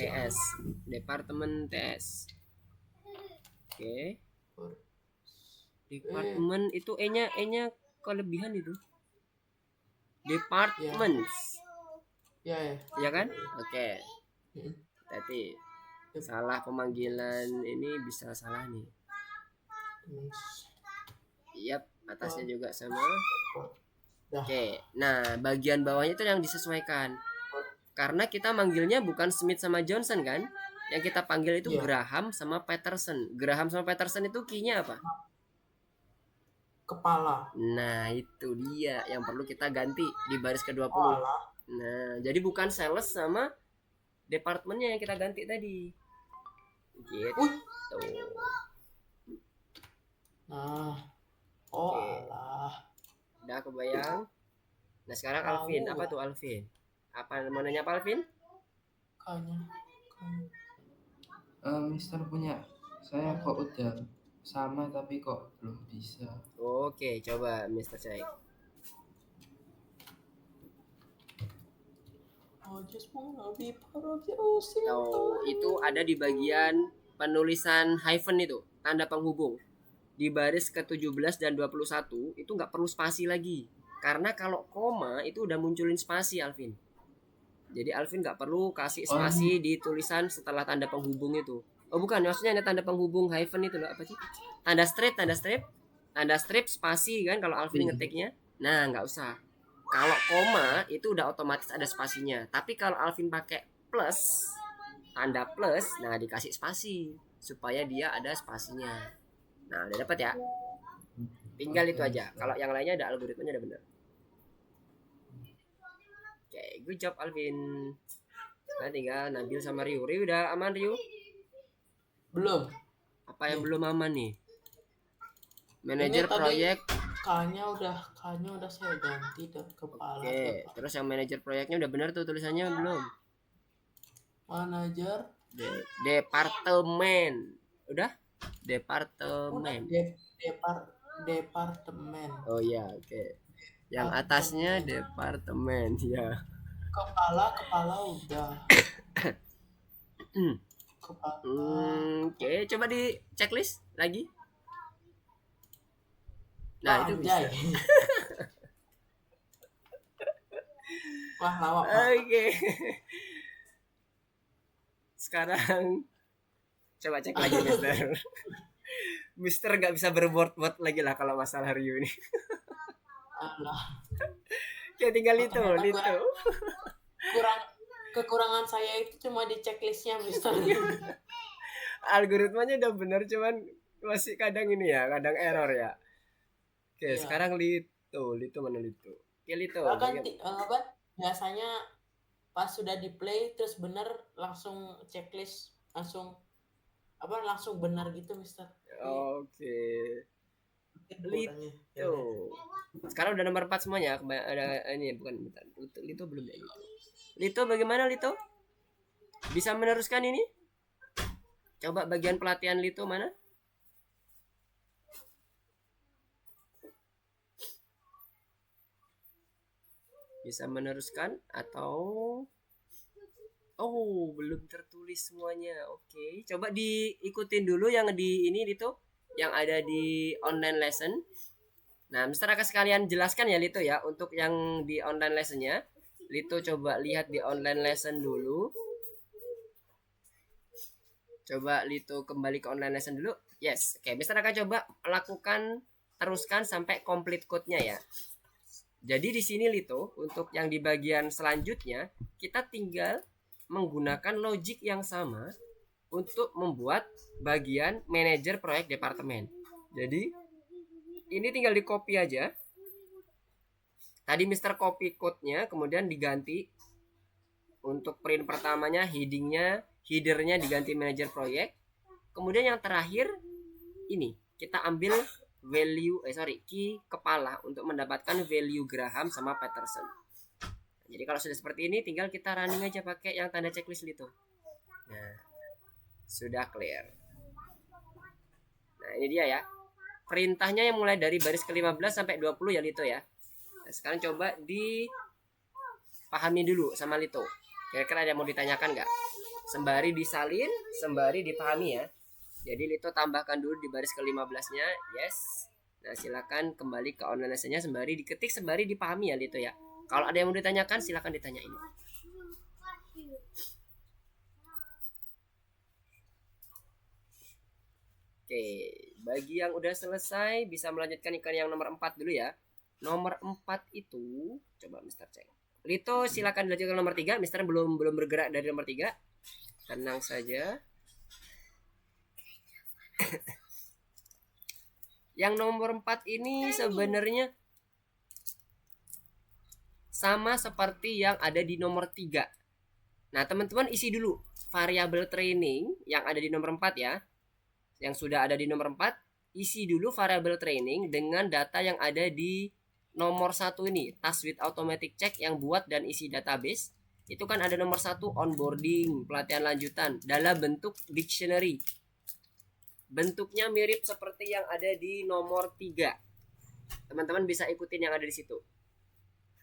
TS. Oke. Departemen itu E-nya kelebihan itu. Departments. Ya. Ya kan? Oke. Mm. Tadi salah pemanggilan ini bisa salah nih. Yap, atasnya juga sama. Oke. Nah, bagian bawahnya itu yang disesuaikan. Karena kita manggilnya bukan Smith sama Johnson kan? Yang kita panggil itu Iya. Graham sama Peterson. Graham sama Peterson itu key-nya apa? Kepala. Nah, itu dia yang perlu kita ganti di baris ke-20. Kepala. Nah, jadi bukan sales sama departemennya yang kita ganti tadi. Gitu. Nah. Oke. Alah. Udah kebayang? Nah, sekarang Alvin. Apa tuh Alvin? Apa namanya apa Alvin? Kayaknya. Mister punya saya kok udah sama tapi kok belum bisa. Oke, coba Mister cek. I just wanna be part of your Oh, itu ada di bagian penulisan hyphen itu, tanda penghubung. Di baris ke-17 dan 21 itu nggak perlu spasi lagi. Karena kalau koma itu udah munculin spasi Alvin. Jadi Alvin nggak perlu kasih spasi di tulisan setelah tanda penghubung itu. Oh bukan, maksudnya ada tanda penghubung hyphen itu loh, apa sih? Tanda strip spasi kan kalau Alvin ngetiknya. Nah, nggak usah. Kalau koma itu udah otomatis ada spasinya. Tapi kalau Alvin pakai plus, tanda plus, nah dikasih spasi supaya dia ada spasinya. Nah, udah dapat ya? Tinggal itu aja. Kalau yang lainnya ada algoritmanya udah benar. Oke, good job Alvin. Sekarang tinggal Nabil sama Ryu. Ryu udah aman Ryu? Belum. Apa yang belum aman nih? Manajer proyek. Kayaknya udah saya ganti tuh kepala. Oke, terus yang manajer proyeknya udah benar tuh tulisannya belum? Manajer Departemen. Udah? Departemen. Departemen. Oh iya, oke. Yang atasnya departemen ya. Kepala udah. Kepala. Oke, coba di checklist lagi. Nah, itu bisa. Wah, lawak. Oke. Sekarang coba cek lagi Mister. Mister nggak bisa berbuat lagi lah kalau masalah Ryu ini. Allah. Oke, tinggal itu. Kekurangan saya itu cuma di checklistnya, Mister. Algoritmanya udah bener, cuman masih kadang ini ya, kadang error ya. Oke, Iya. sekarang Lito mana Lito? Oke, Lito. Bahkan biasanya pas sudah di play terus bener langsung checklist langsung benar gitu, Mister. Oke. Lito. Sekarang udah nomor 4 semuanya. Ada ini bukan bentar. Lito belum ya Lito. Lito bagaimana Lito? Bisa meneruskan ini? Coba bagian pelatihan Lito mana? Bisa meneruskan atau belum tertulis semuanya. Oke, coba diikutin dulu yang di ini Lito, yang ada di online lesson. Nah, Mister akan sekalian jelaskan ya Lito ya untuk yang di online lessonnya. Lito coba lihat di online lesson dulu. Coba Lito kembali ke online lesson dulu. Yes, oke. Mister akan coba teruskan sampai complete code-nya ya. Jadi di sini Lito, untuk yang di bagian selanjutnya, kita tinggal menggunakan logic yang sama untuk membuat bagian manajer proyek departemen. Jadi ini tinggal di copy aja. Tadi Mister copy code-nya, kemudian diganti untuk print pertamanya, headernya diganti manajer proyek. Kemudian yang terakhir ini kita ambil key kepala untuk mendapatkan value Graham sama Peterson. Jadi kalau sudah seperti ini tinggal kita running aja pakai yang tanda checklist itu. Nah, sudah clear. Nah, ini dia ya. Perintahnya yang mulai dari baris ke-15 sampai 20 ya Lito ya. Nah, sekarang coba dipahami dulu sama Lito. Kira-kira ada yang mau ditanyakan nggak? Sembari disalin, sembari dipahami ya. Jadi Lito tambahkan dulu di baris ke-15-nya, yes. Nah, silakan kembali ke online lesson-nya sembari diketik, sembari dipahami ya Lito ya. Kalau ada yang mau ditanyakan, silakan ditanyain. Oke, bagi yang udah selesai bisa melanjutkan ikan yang nomor 4 dulu ya. Nomor 4 itu coba Mister cek. Lito silakan dilanjutkan nomor 3. Mister belum bergerak dari nomor 3. Tenang saja. Yang nomor 4 ini sebenarnya sama seperti yang ada di nomor 3. Nah, teman-teman isi dulu variabel training yang ada di nomor 4 ya. Yang sudah ada di nomor 4, isi dulu variabel training dengan data yang ada di nomor 1 ini, task with automatic check yang buat dan isi database. Itu kan ada nomor 1 onboarding, pelatihan lanjutan dalam bentuk dictionary. Bentuknya mirip seperti yang ada di nomor 3. Teman-teman bisa ikutin yang ada di situ.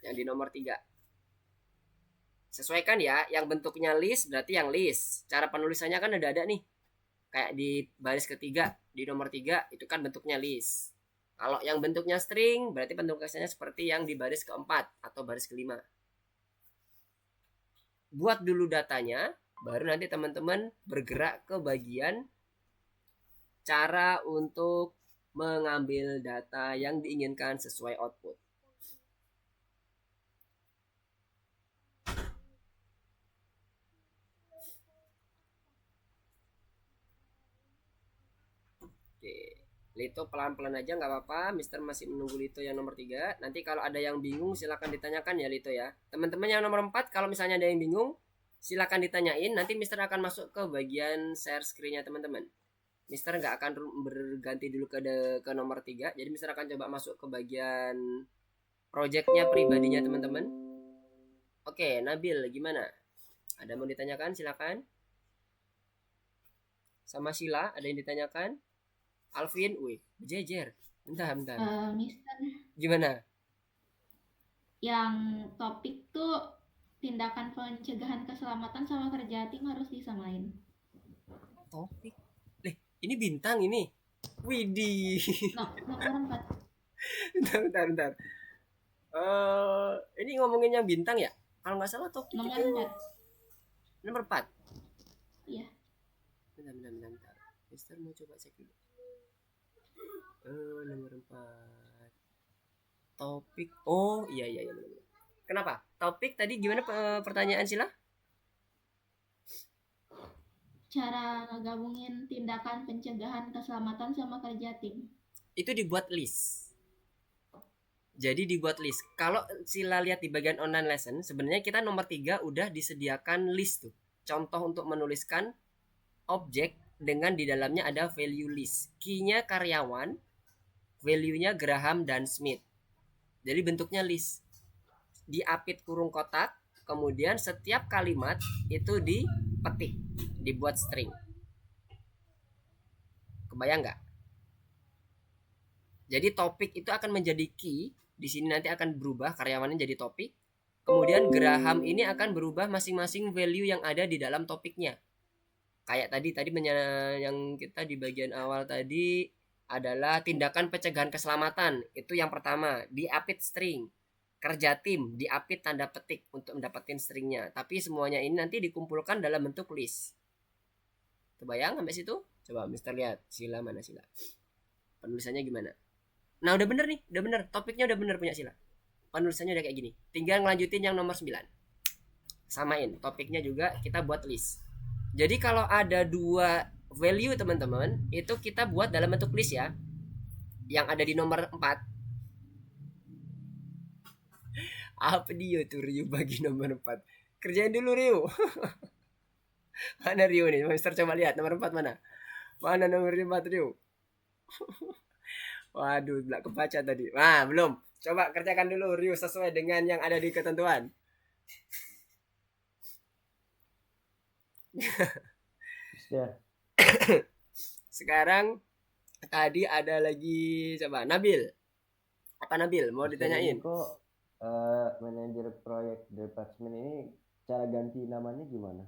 Yang di nomor 3. Sesuaikan ya, yang bentuknya list berarti yang list. Cara penulisannya kan ada nih. Kayak di baris ketiga, di nomor 3 itu kan bentuknya list. Kalau yang bentuknya string berarti bentuknya seperti yang di baris keempat atau baris kelima. Buat dulu datanya, baru nanti teman-teman bergerak ke bagian cara untuk mengambil data yang diinginkan sesuai output. Oke, Lito pelan-pelan aja nggak apa-apa. Mister masih menunggu Lito yang nomor 3. Nanti kalau ada yang bingung silakan ditanyakan ya Lito ya. Teman-teman yang nomor 4 kalau misalnya ada yang bingung silakan ditanyain. Nanti Mister akan masuk ke bagian share screen-nya teman-teman. Mister nggak akan berganti dulu ke nomor 3. Jadi Mister akan coba masuk ke bagian projectnya pribadinya teman-teman. Oke, Nabil gimana? Ada mau ditanyakan silakan. Sama Sheila ada yang ditanyakan? Alvin, wih, berjejer. Bentar. Mister, Gimana? yang topik tuh tindakan pencegahan keselamatan sama kerja tim harus disamain. Topik? Ini bintang ini. Widih. Nomor 4. Bentar. Ini ngomonginnya bintang ya? Kalau nggak salah topik Nomor itu 4. nomor 4. Iya. Bentar. Mister mau coba cek dulu. Nomor 4. Topik. Oh, iya benar. Kenapa? Topik tadi gimana pertanyaan Sila? Cara ngegabungin tindakan pencegahan keselamatan sama kerja tim. Itu dibuat list. Jadi dibuat list. Kalau Sila lihat di bagian online lesson, sebenarnya kita nomor 3 udah disediakan list tuh. Contoh untuk menuliskan objek dengan di dalamnya ada value list. Key-nya karyawan, value-nya Graham dan Smith. Jadi bentuknya list. Diapit kurung kotak, kemudian setiap kalimat itu dipetik, dibuat string. Kebayang nggak? Jadi topik itu akan menjadi key. Di sini nanti akan berubah karyawannya jadi topik. Kemudian Graham ini akan berubah masing-masing value yang ada di dalam topiknya. Kayak tadi yang kita di bagian awal tadi adalah tindakan pencegahan keselamatan. Itu yang pertama, diapit string. Kerja tim, diapit tanda petik untuk mendapatkan stringnya. Tapi semuanya ini nanti dikumpulkan dalam bentuk list. Kebayang sampai situ? Coba Mister lihat. Sila mana Sila? Penulisannya gimana? Nah udah bener nih, udah bener. Topiknya udah bener punya Sila. Penulisannya udah kayak gini. Tinggal ngelanjutin yang nomor 9. Samain, topiknya juga kita buat list. Jadi kalau ada 2 value teman-teman, itu kita buat dalam bentuk list ya. Yang ada di nomor 4. Apa dia tuh Rio bagi nomor 4? Kerjain dulu Rio. Mana Rio nih? Mister coba lihat nomor 4 mana? Mana nomor 4 Rio? Waduh, belak kebaca tadi. Nah, belum. Coba kerjakan dulu Rio sesuai dengan yang ada di ketentuan. Bisa. Sekarang tadi ada lagi coba Nabil. Apa Nabil? Mau Mister, ditanyain? ini kok manajer proyek departemen ini cara ganti namanya gimana?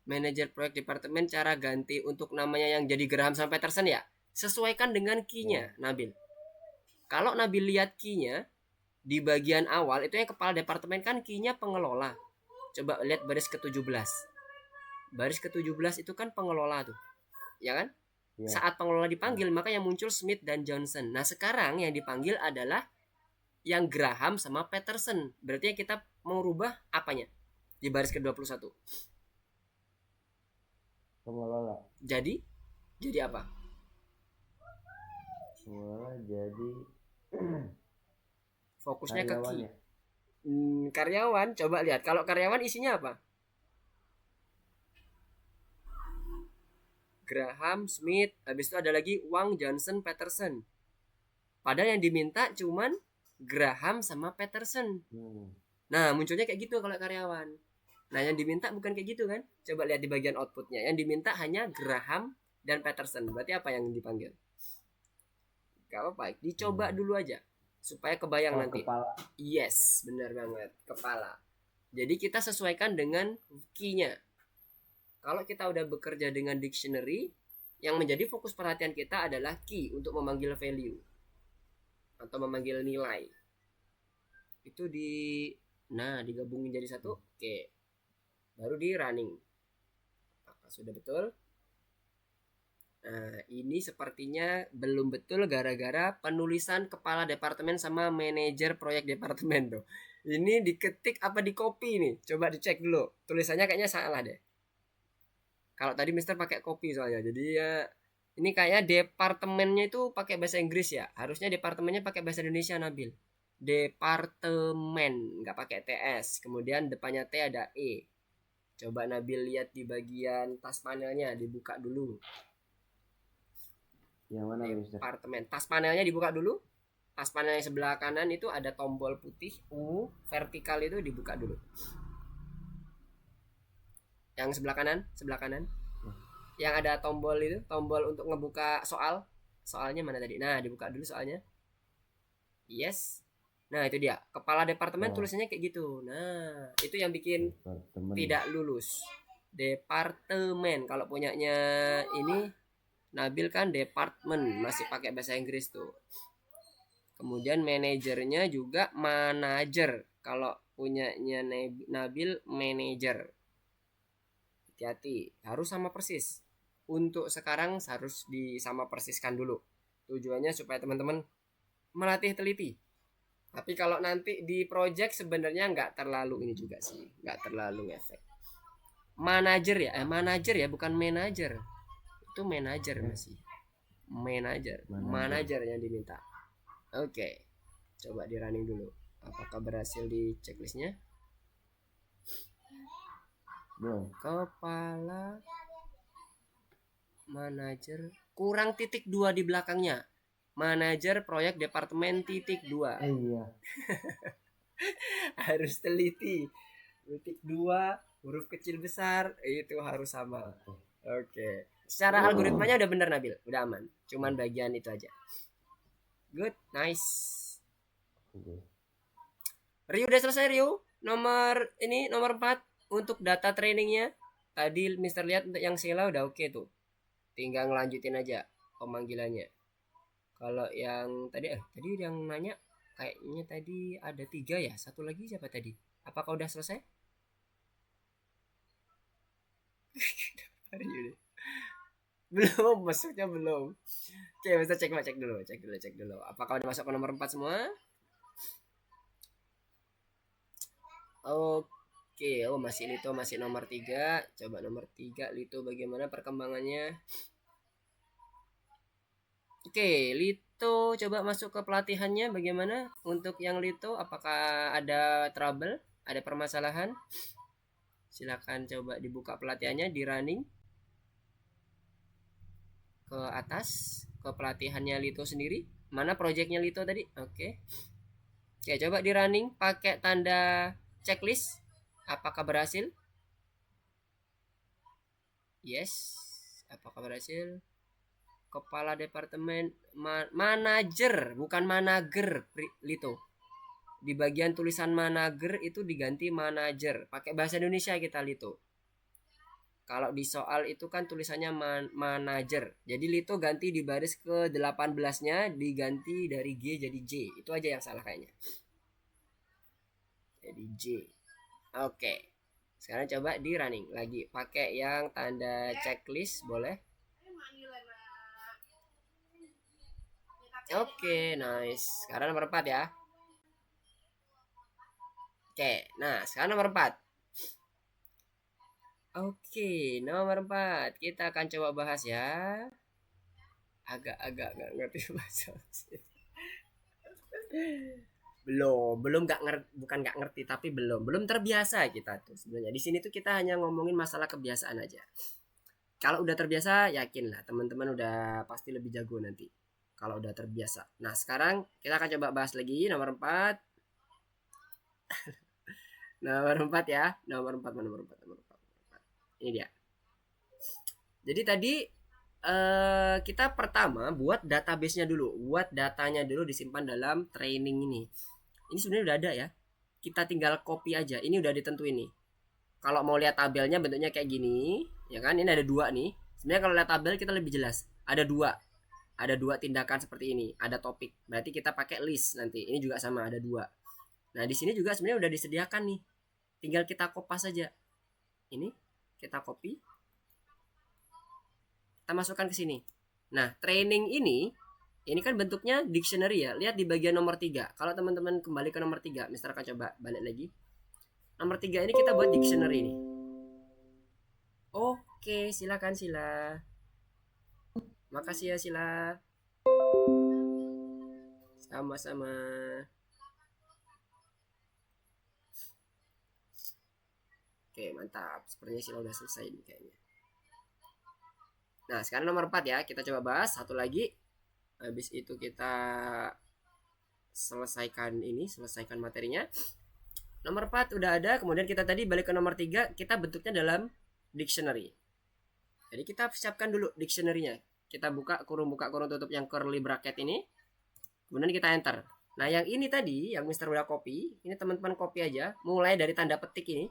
Manajer proyek departemen cara ganti untuk namanya yang jadi Graham sama Peterson ya? Sesuaikan dengan key-nya, Nabil. Kalau Nabil lihat key-nya di bagian awal itu yang kepala departemen kan key-nya pengelola. Coba lihat baris ke-17. Baris ke-17 itu kan pengelola tuh. Ya kan? Ya. Saat pengelola dipanggil maka yang muncul Smith dan Johnson. Nah, sekarang yang dipanggil adalah yang Graham sama Peterson. Berarti kita mau rubah apanya? Di baris ke-21. Pengelola. Jadi apa? Pengelola jadi Fokusnya ke karyawan key. ya. Karyawan, coba lihat. Kalau karyawan isinya apa? Graham, Smith, habis itu ada lagi Wang, Johnson, Peterson. Padahal yang diminta cuman Graham sama Peterson. Nah, munculnya kayak gitu kalau karyawan. Nah, yang diminta bukan kayak gitu kan? Coba lihat di bagian outputnya. Yang diminta hanya Graham dan Peterson. Berarti apa yang dipanggil? Gak apa-apa, dicoba dulu aja supaya kebayang nanti. Kepala. Yes, benar banget, kepala. Jadi kita sesuaikan dengan key-nya. Kalau kita udah bekerja dengan dictionary, yang menjadi fokus perhatian kita adalah key untuk memanggil value atau memanggil nilai. Itu digabungin jadi satu. Oke. Baru di running. Apakah sudah betul? Nah, ini sepertinya belum betul gara-gara penulisan kepala departemen sama manajer proyek departemen tuh. Ini diketik apa di copy nih? Coba dicek dulu. Tulisannya kayaknya salah deh. Kalau tadi Mister pakai copy soalnya. Jadi ya ini kayaknya departemennya itu pakai bahasa Inggris ya. Harusnya departemennya pakai bahasa Indonesia, Nabil. Departemen, nggak pakai TS. Kemudian depannya T ada E. Coba Nabil lihat di bagian tas panelnya, dibuka dulu. Yang mana, Mister? Departemen. Tas panelnya dibuka dulu. Tas panel yang sebelah kanan itu ada tombol putih U vertikal itu dibuka dulu. Yang sebelah kanan. Yang ada tombol itu, tombol untuk ngebuka soal. Soalnya mana tadi? Nah, dibuka dulu soalnya. Yes. Nah, itu dia. Kepala departemen tulisannya kayak gitu. Nah, itu yang bikin Departemen. tidak lulus. Departemen. Kalau punyanya ini Nabil kan department, masih pakai bahasa Inggris tuh. Kemudian manajernya juga manager. Kalau punyanya Nabil manager. Hati-hati, harus sama persis. Untuk sekarang harus disama persiskan dulu. Tujuannya supaya teman-teman melatih teliti. Tapi kalau nanti di project sebenarnya nggak terlalu ini juga sih, nggak terlalu ngefek. Manager ya, bukan manager. Itu manajer masih. Manajer yang diminta. Oke. Coba di running dulu. Apakah berhasil di checklistnya? Belum. Kepala manajer kurang titik 2 di belakangnya. Manajer proyek departemen titik 2. Iya. Harus teliti. Titik 2 huruf kecil besar itu harus sama. Oke. Secara algoritmanya udah bener Nabil, udah aman. Cuman bagian itu aja. Good, nice. Rio udah selesai Rio. Nomor 4 untuk data trainingnya. Tadi Mister lihat untuk yang Sheila udah oke tuh. Tinggal ngelanjutin aja pemanggilannya. Kalau yang tadi yang nanya kayaknya tadi ada 3 ya. Satu lagi siapa tadi? Apakah udah selesai? Belum, masuknya belum. Oke, Mister cek dulu. Apakah udah masuk ke nomor 4 semua? Oke, masih Lito masih nomor 3. Coba nomor 3 Lito bagaimana perkembangannya? Oke, Lito Lito coba masuk ke pelatihannya bagaimana untuk yang Lito, apakah ada trouble, ada permasalahan? Silakan coba dibuka pelatihannya di running ke atas ke pelatihannya Lito sendiri. Mana projectnya Lito tadi? Oke. Oke, coba di running pakai tanda checklist. Apakah berhasil? Yes. Apakah berhasil? Kepala departemen manager, bukan manager Lito. Di bagian tulisan manager itu diganti manager. Pakai bahasa Indonesia kita Lito. Kalau di soal itu kan tulisannya manager. Jadi Lito ganti di baris ke 18-nya diganti dari G jadi J. Itu aja yang salah kayaknya. Jadi J. Oke. Sekarang coba di running lagi. Pakai yang tanda checklist boleh. Oke, nice. Sekarang nomor 4 ya. Oke, nah sekarang nomor 4. Oke, nomor 4. Kita akan coba bahas ya. Agak-agak nggak ngerti bahasa belum nggak ngerti, bukan nggak ngerti tapi belum terbiasa kita tuh sebenarnya. Di sini tuh kita hanya ngomongin masalah kebiasaan aja. Kalau udah terbiasa, yakin lah teman-teman udah pasti lebih jago nanti. Kalau udah terbiasa. Nah, sekarang kita akan coba bahas lagi nomor 4. Nomor 4 ya. Nomor 4. Ini dia. Jadi tadi kita pertama buat database-nya dulu. Buat datanya dulu disimpan dalam training ini. Ini sebenarnya udah ada ya. Kita tinggal copy aja. Ini udah ditentuin nih. Kalau mau lihat tabelnya bentuknya kayak gini, ya kan? Ini ada 2 nih. Sebenarnya kalau lihat tabel kita lebih jelas. Ada 2. Ada 2 tindakan seperti ini. Ada topik. Berarti kita pakai list nanti. Ini juga sama, ada 2. Nah, di sini juga sebenarnya udah disediakan nih. Tinggal kita kopas saja. Ini kita copy. Kita masukkan ke sini. Nah, training ini kan bentuknya dictionary ya. Lihat di bagian nomor 3. Kalau teman-teman kembali ke nomor 3, Mister akan coba balik lagi. Nomor 3 ini kita buat dictionary ini. Oke, silakan Sila. Makasih ya Sila. Sama-sama. Oke, mantap. Sepertinya Sila udah selesai nih kayaknya. Nah, sekarang nomor 4 ya. Kita coba bahas satu lagi. Habis itu kita selesaikan materinya. Nomor 4 udah ada. Kemudian kita tadi balik ke nomor 3. Kita bentuknya dalam dictionary. Jadi kita siapkan dulu dictionary-nya. Kita buka kurung tutup yang curly bracket ini. Kemudian kita enter. Nah, yang ini tadi yang Mister udah copy, ini teman-teman copy aja, mulai dari tanda petik ini.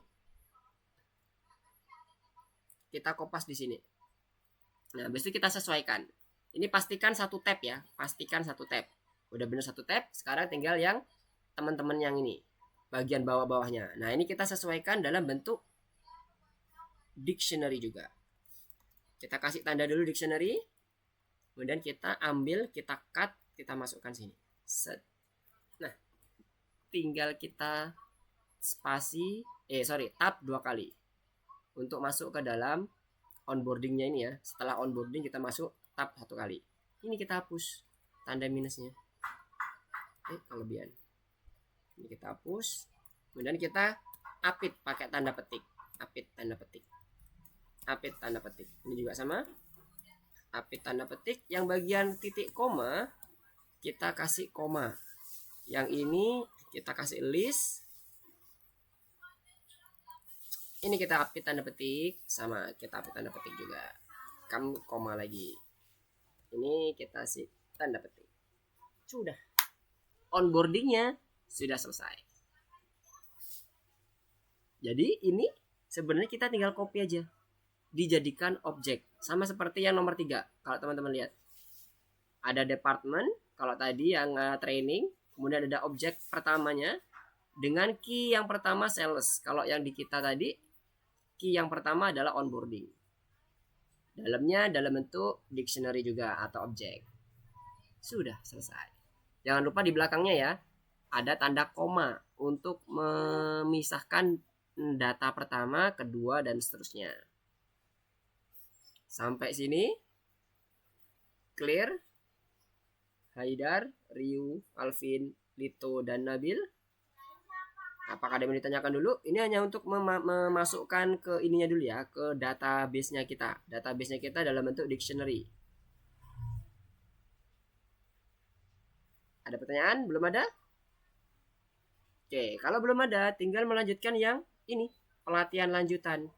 Kita kopas di sini. Nah, habis itu kita sesuaikan. Ini pastikan 1 tab ya, pastikan 1 tab. Udah bener 1 tab, sekarang tinggal yang teman-teman yang ini, bagian bawah-bawahnya. Nah, ini kita sesuaikan dalam bentuk dictionary juga. Kita kasih tanda dulu dictionary. Kemudian kita ambil, kita cut, kita masukkan sini. Set. Nah, tinggal kita tab 2 kali. Untuk masuk ke dalam onboardingnya ini ya. Setelah onboarding kita masuk tab 1 kali. Ini kita hapus tanda minusnya. Kelebihan. Ini kita hapus. Kemudian kita apit pakai tanda petik. Apit tanda petik. Ini juga sama. Apit tanda petik. Yang bagian titik koma kita kasih koma. Yang ini kita kasih list. Ini kita apit tanda petik, sama kita apit tanda petik juga. Kamu koma lagi. Ini kita kasih tanda petik. Sudah. Onboardingnya sudah selesai. Jadi ini sebenarnya kita tinggal copy aja. Dijadikan objek. Sama seperti yang nomor 3. Kalau teman-teman lihat. Ada department. Kalau tadi yang training. Kemudian ada objek pertamanya. Dengan key yang pertama sales. Kalau yang di kita tadi. Key yang pertama adalah onboarding. Dalamnya dalam bentuk dictionary juga atau objek. Sudah selesai. Jangan lupa di belakangnya ya. Ada tanda koma. Untuk memisahkan data pertama, kedua, dan seterusnya. Sampai sini clear? Haidar, Ryu, Alvin, Lito, dan Nabil. Apakah ada yang ditanyakan dulu? Ini hanya untuk memasukkan ke ininya dulu ya, ke database-nya kita. Database-nya kita dalam bentuk dictionary. Ada pertanyaan? Belum ada? Oke, kalau belum ada, tinggal melanjutkan yang ini, pelatihan lanjutan.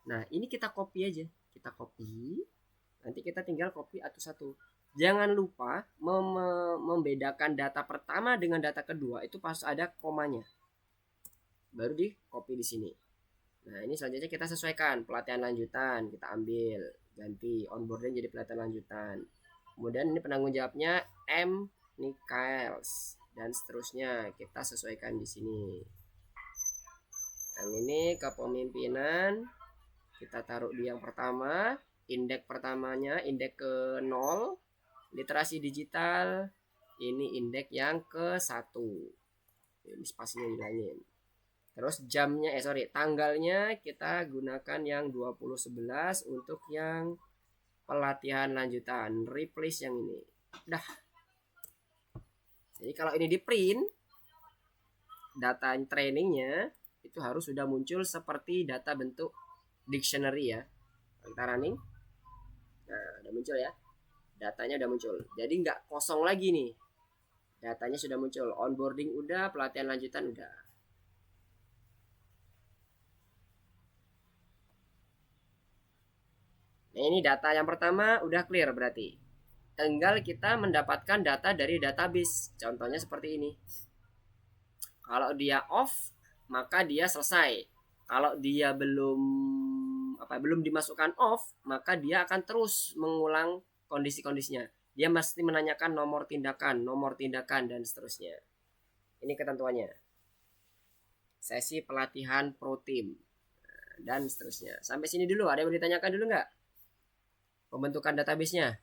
Nah, ini kita copy aja. Kita copy. Nanti kita tinggal copy satu-satu. Jangan lupa membedakan data pertama dengan data kedua itu pas ada komanya. Baru di copy di sini. Nah, ini selanjutnya kita sesuaikan pelatihan lanjutan, kita ambil, ganti onboarding jadi pelatihan lanjutan. Kemudian ini penanggung jawabnya M Nikaels dan seterusnya kita sesuaikan di sini. Yang ini kepemimpinan kita taruh di yang pertama, indeks pertamanya indeks ke 0, literasi digital ini indeks yang ke 1. Ini spasinya hilangin. Terus jamnya tanggalnya kita gunakan yang 2011 untuk yang pelatihan lanjutan, replace yang ini. Dah. Jadi kalau ini di print data trainingnya itu harus sudah muncul seperti data bentuk dictionary ya. Kita running. Nah, udah muncul ya. Datanya udah muncul. Jadi nggak kosong lagi nih. Datanya sudah muncul. Onboarding udah, pelatihan lanjutan udah. Nah, ini data yang pertama udah clear berarti. Tinggal kita mendapatkan data dari database. Contohnya seperti ini. Kalau dia off, maka dia selesai. Kalau dia belum dimasukkan off, maka dia akan terus mengulang kondisi-kondisinya. Dia mesti menanyakan nomor tindakan dan seterusnya. Ini ketentuannya. Sesi pelatihan pro team dan seterusnya. Sampai sini dulu. Ada yang mau ditanyakan dulu nggak? Pembentukan database-nya.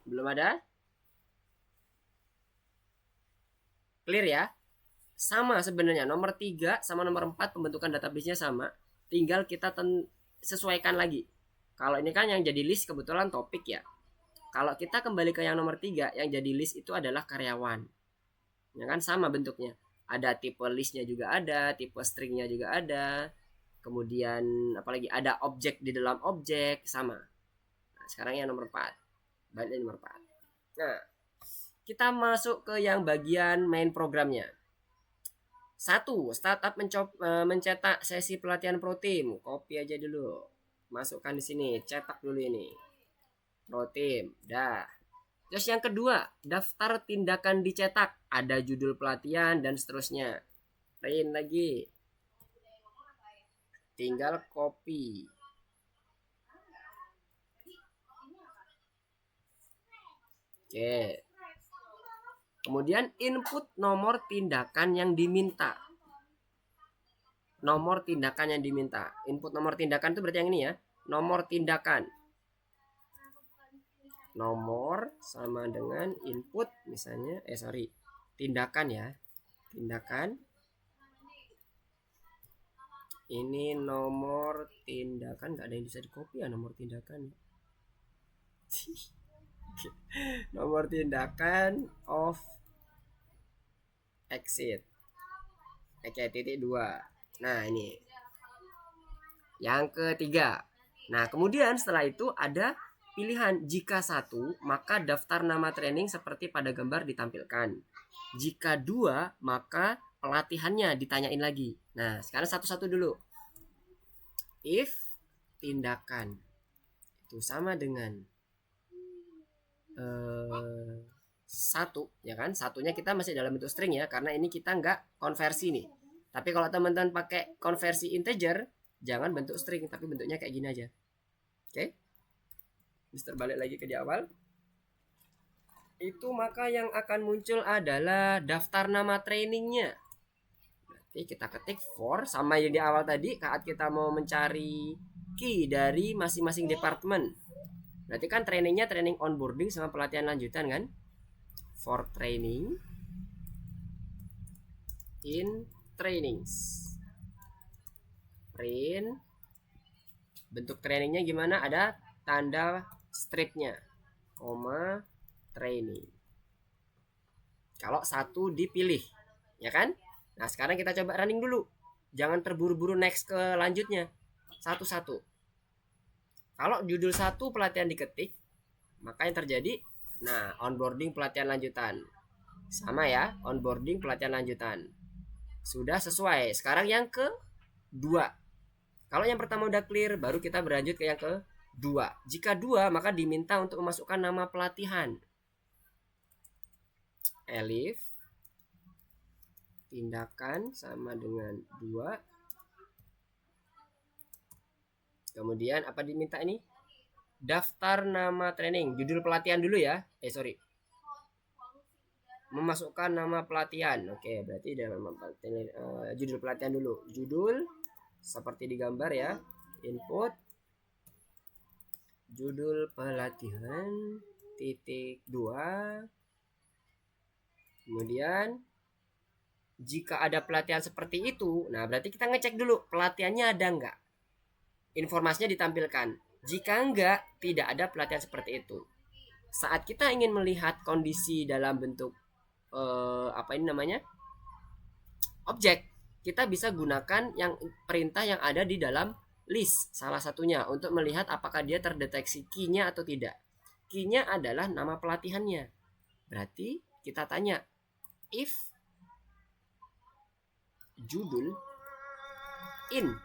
Belum ada? Clear ya? Sama sebenarnya. Nomor 3 sama nomor 4 pembentukan database-nya sama. Tinggal kita sesuaikan lagi. Kalau ini kan yang jadi list kebetulan topik ya. Kalau kita kembali ke yang nomor 3, yang jadi list itu adalah karyawan. Ya kan sama bentuknya. Ada tipe listnya juga ada, tipe stringnya juga ada. Kemudian apalagi ada objek di dalam objek sama. Nah, sekarang yang nomor 4. Balik nomor 4. Nah, kita masuk ke yang bagian main programnya. 1. Startup mencetak sesi pelatihan pro team. Copy aja dulu. Masukkan di sini, cetak dulu ini. Pro team. Dah. Terus yang kedua, daftar tindakan dicetak. Ada judul pelatihan dan seterusnya. Print lagi. Tinggal copy. Oke. Kemudian input nomor tindakan yang diminta. Nomor tindakan yang diminta. Input nomor tindakan itu berarti yang ini ya. Nomor tindakan. Nomor sama dengan input misalnya tindakan ya. Tindakan. Ini nomor tindakan, nggak ada yang bisa di-copy ya nomor tindakan. Nomor tindakan of exit. Oke, titik 2. Nah, ini. Yang ketiga. Nah, kemudian setelah itu ada pilihan. Jika 1, maka daftar nama training seperti pada gambar ditampilkan. Jika 2, maka pelatihannya ditanyain lagi. Nah, sekarang satu-satu dulu. If tindakan itu sama dengan 1, ya kan? Satunya kita masih dalam bentuk string ya, karena ini kita nggak konversi nih. Tapi kalau teman-teman pakai konversi integer, jangan bentuk string, tapi bentuknya kayak gini aja. Oke? Mister balik lagi ke di awal. Itu maka yang akan muncul adalah daftar nama trainingnya. Berarti kita ketik for sama yang di awal tadi saat kita mau mencari key dari masing-masing departemen. Berarti kan trainingnya training onboarding sama pelatihan lanjutan kan? For training in trainings. Print. Bentuk trainingnya gimana? Ada tanda stripnya, koma training. Kalau satu dipilih, ya kan? Nah, sekarang kita coba running dulu. Jangan terburu-buru next ke lanjutnya. Satu-satu. Kalau judul 1 pelatihan diketik, maka yang terjadi, nah, onboarding pelatihan lanjutan. Sama ya, onboarding pelatihan lanjutan. Sudah sesuai. Sekarang yang kedua. Kalau yang pertama udah clear, baru kita berlanjut ke yang kedua. Jika 2, maka diminta untuk memasukkan nama pelatihan. Elif tindakan sama dengan 2. Kemudian apa diminta ini? Daftar nama training, judul pelatihan dulu ya. Memasukkan nama pelatihan. Oke, berarti nama pelatihan, judul pelatihan dulu. Judul seperti digambar ya. Input judul pelatihan titik 2. Kemudian jika ada pelatihan seperti itu, nah berarti kita ngecek dulu pelatihannya ada enggak. Informasinya ditampilkan. Jika enggak, tidak ada pelatihan seperti itu. Saat kita ingin melihat kondisi dalam bentuk objek, kita bisa gunakan yang perintah yang ada di dalam list salah satunya untuk melihat apakah dia terdeteksi key-nya atau tidak. Key-nya adalah nama pelatihannya. Berarti kita tanya if judul in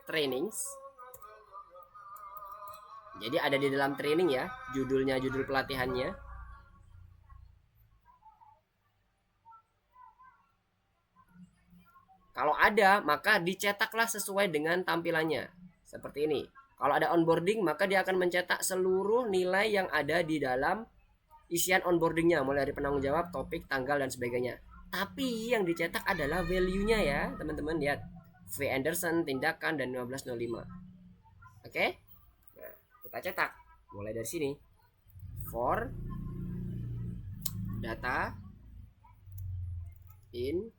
trainings, jadi ada di dalam training ya, judulnya, judul pelatihannya. Kalau ada, maka dicetaklah sesuai dengan tampilannya. Seperti ini. Kalau ada onboarding, maka dia akan mencetak seluruh nilai yang ada di dalam isian onboardingnya, mulai dari penanggung jawab, topik, tanggal, dan sebagainya. Tapi yang dicetak adalah value-nya ya, teman-teman. Lihat. V. Anderson, tindakan, dan 1505. Oke? Nah, kita cetak. Mulai dari sini. For data in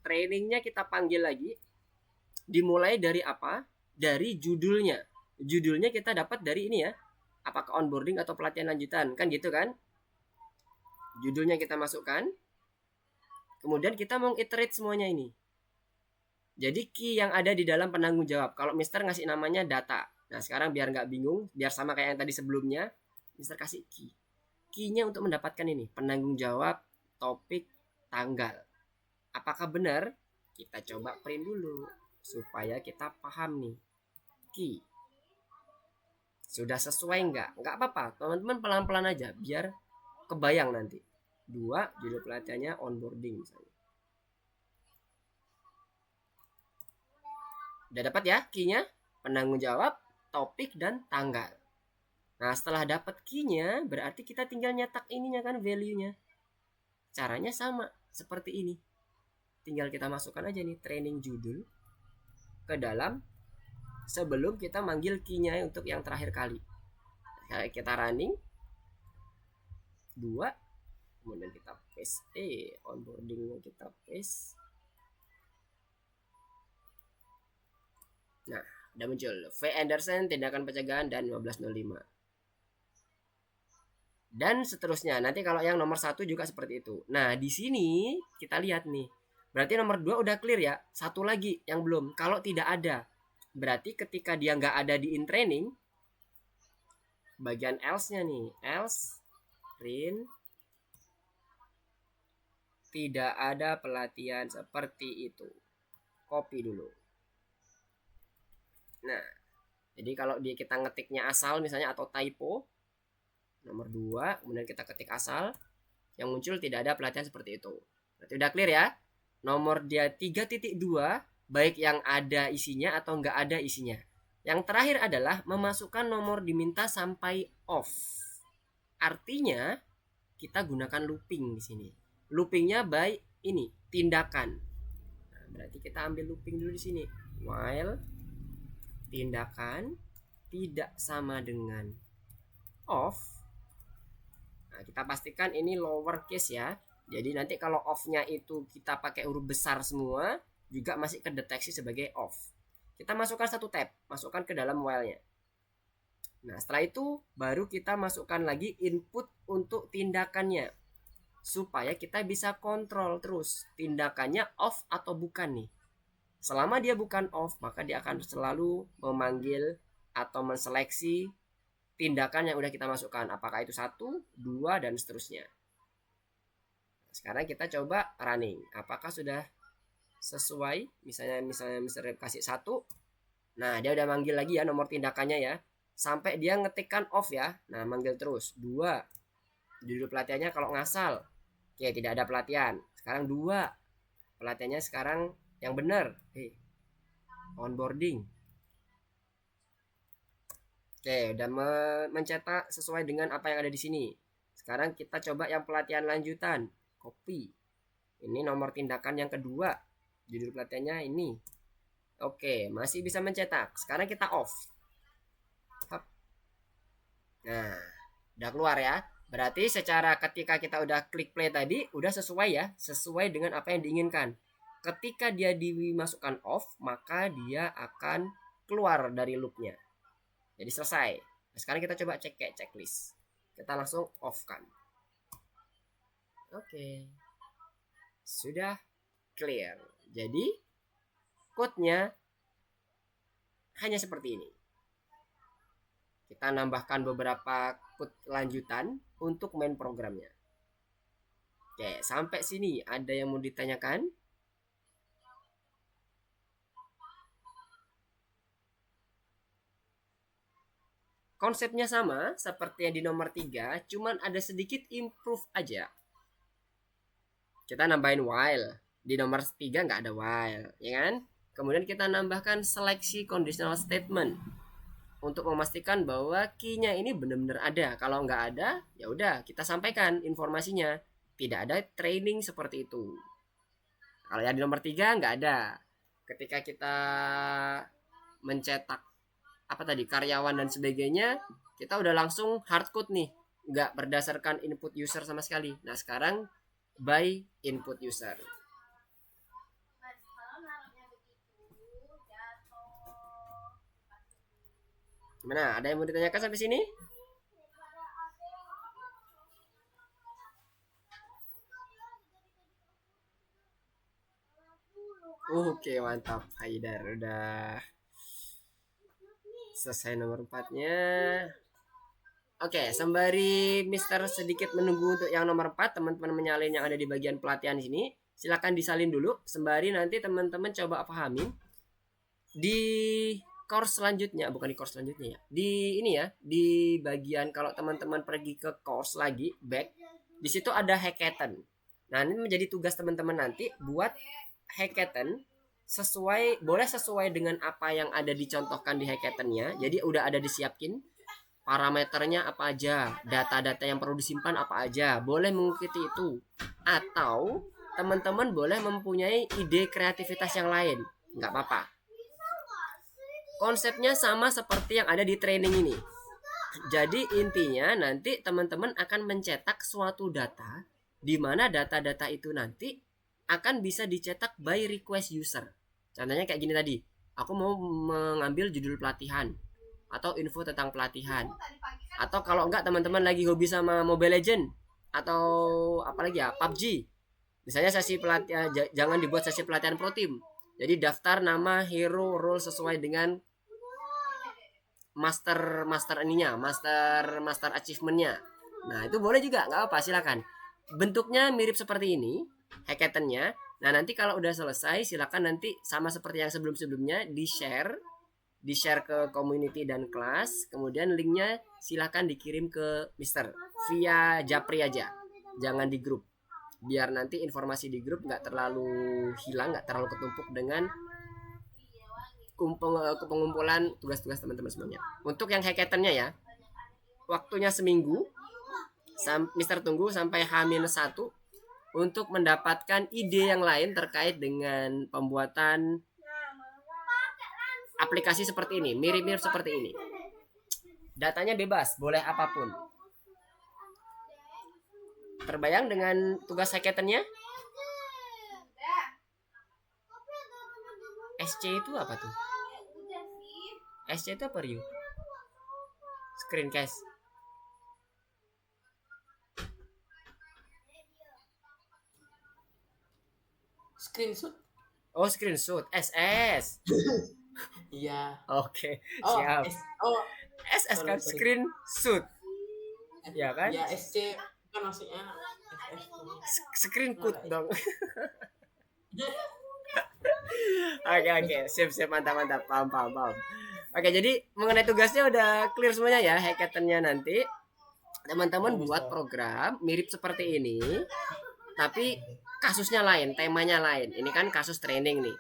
trainingnya kita panggil lagi. Dimulai dari apa? Dari judulnya. Judulnya kita dapat dari ini ya. Apakah onboarding atau pelatihan lanjutan? Kan gitu kan? Judulnya kita masukkan. Kemudian kita mau iterate semuanya ini. Jadi key yang ada di dalam penanggung jawab. Kalau Mister ngasih namanya data. Nah sekarang biar nggak bingung. Biar sama kayak yang tadi sebelumnya. Mister kasih key. Key-nya untuk mendapatkan ini. Penanggung jawab, topik, tanggal. Apakah benar? Kita coba print dulu supaya kita paham nih. Key. Sudah sesuai nggak? Nggak apa-apa. Teman-teman pelan-pelan aja biar kebayang nanti. 2, judul pelatihannya onboarding misalnya. Udah dapat ya key-nya? Penanggung jawab, topik, dan tanggal. Nah setelah dapat key-nya, berarti kita tinggal nyetak ininya kan, value-nya. Caranya sama seperti ini. Tinggal kita masukkan aja nih training judul ke dalam sebelum kita manggil key-nya untuk yang terakhir kali. Kita running 2, kemudian kita paste onboardingnya kita paste. Nah udah muncul V. Anderson, tindakan pencegahan, dan 1505. Dan seterusnya. Nanti kalau yang nomor 1 juga seperti itu. Nah di sini kita lihat nih. Berarti nomor 2 udah clear ya. 1 lagi yang belum. Kalau tidak ada, berarti ketika dia nggak ada di in training, bagian else-nya nih, else print tidak ada pelatihan seperti itu. Copy dulu. Nah, jadi kalau kita ngetiknya asal misalnya atau typo, nomor 2, kemudian kita ketik asal, yang muncul tidak ada pelatihan seperti itu. Berarti udah clear ya. Nomor dia 3.2, baik yang ada isinya atau nggak ada isinya. Yang terakhir adalah memasukkan nomor diminta sampai off. Artinya kita gunakan looping di sini. Loopingnya by ini tindakan. Nah, berarti kita ambil looping dulu di sini. While tindakan tidak sama dengan off. Nah, kita pastikan ini lowercase ya. Jadi nanti kalau off-nya itu kita pakai huruf besar semua, juga masih kedeteksi sebagai off. kita masukkan satu tab, masukkan ke dalam while-nya. Nah, setelah itu baru kita masukkan lagi input untuk tindakannya, supaya kita bisa kontrol terus tindakannya off atau bukan nih. Selama dia bukan off, maka dia akan selalu memanggil atau menseleksi tindakan yang udah kita masukkan, apakah itu 1, 2, dan seterusnya. Sekarang kita coba running, apakah sudah sesuai. Misalnya Mr. kasih 1, nah dia udah manggil lagi ya nomor tindakannya ya, sampai dia ngetikkan off ya. Nah, manggil terus. 2, judul pelatihannya kalau ngasal, oke, tidak ada pelatihan. Sekarang 2, pelatihannya sekarang yang benar, onboarding. Oke, udah mencetak sesuai dengan apa yang ada di sini. Sekarang kita coba yang pelatihan lanjutan, copy. Ini nomor tindakan yang kedua, judul pelatihannya ini. Oke, masih bisa mencetak. Sekarang kita off. Nah, udah keluar ya. Berarti secara ketika kita udah klik play tadi, udah sesuai ya, sesuai dengan apa yang diinginkan. Ketika dia dimasukkan off, maka dia akan keluar dari loopnya. Jadi selesai. Nah, sekarang kita coba cek kayak checklist. Kita langsung off kan. Oke. Sudah clear. Jadi code-nya hanya seperti ini. Kita nambahkan beberapa code lanjutan untuk main programnya. Oke, sampai sini ada yang mau ditanyakan? Konsepnya sama seperti yang di nomor 3, cuman ada sedikit improve aja. Kita nambahin while. Di nomor 3 nggak ada while, ya kan? Kemudian kita nambahkan seleksi conditional statement untuk memastikan bahwa key-nya ini benar-benar ada. Kalau nggak ada, ya udah kita sampaikan informasinya. Tidak ada training seperti itu. Kalau yang di nomor 3 nggak ada. Ketika kita mencetak karyawan dan sebagainya, kita udah langsung hardcode nih, nggak berdasarkan input user sama sekali. Nah, sekarang by input user. Gimana? Ada yang mau ditanyakan sampai sini? Oke, mantap. Haidar udah selesai nomor 4-nya. Oke, sembari Mister sedikit menunggu untuk yang nomor 4, teman-teman menyalin yang ada di bagian pelatihan di sini. Silakan disalin dulu sembari nanti teman-teman coba pahamin di course selanjutnya, bukan di course selanjutnya ya. Di ini ya, di bagian kalau teman-teman pergi ke course lagi, back, di situ ada hackathon. Nah, ini menjadi tugas teman-teman nanti buat hackathon boleh sesuai dengan apa yang ada dicontohkan di hackathonnya. Jadi udah ada disiapin parameternya apa aja, data-data yang perlu disimpan apa aja, boleh mengikuti itu. Atau teman-teman boleh mempunyai ide kreativitas yang lain, nggak apa-apa. Konsepnya sama seperti yang ada di training ini. Jadi intinya nanti teman-teman akan mencetak suatu data, di mana data-data itu nanti akan bisa dicetak by request user. Contohnya kayak gini tadi, aku mau mengambil judul pelatihan atau info tentang pelatihan. Atau kalau enggak teman-teman lagi hobi sama Mobile Legend atau apalagi ya, PUBG. Misalnya sesi pelatihan, jangan dibuat sesi pelatihan pro team. Jadi daftar nama hero role sesuai dengan master achievementnya. Nah, itu boleh juga, nggak apa, silakan. Bentuknya mirip seperti ini, hackathonnya. Nah, nanti kalau udah selesai, silakan nanti sama seperti yang sebelum-sebelumnya di share ke community dan kelas. Kemudian linknya silakan dikirim ke Mister via Japri aja, jangan di grup. Biar nanti informasi di grup nggak terlalu hilang, nggak terlalu ketumpuk dengan pengumpulan tugas-tugas teman-teman semuanya. Untuk yang hackathonnya ya, waktunya seminggu. Mister tunggu sampai H-1 untuk mendapatkan ide yang lain terkait dengan pembuatan aplikasi seperti ini, mirip-mirip seperti ini. Datanya bebas, boleh apapun. Terbayang dengan tugas hackathonnya? SC itu apa tuh? SC itu apa Rio? Screencast. Screenshot. Oh, screenshot. SS. Iya. Oke, Oh, siap. oh, SS kan sorry. screenshot. Ya kan? ya SC kan maksudnya SS. Screenshot dong. Oke, siap mantap paham. Oke, jadi mengenai tugasnya udah clear semuanya ya. Hackathonnya nanti teman-teman buat program mirip seperti ini, tapi kasusnya lain, temanya lain. Ini kan kasus training nih.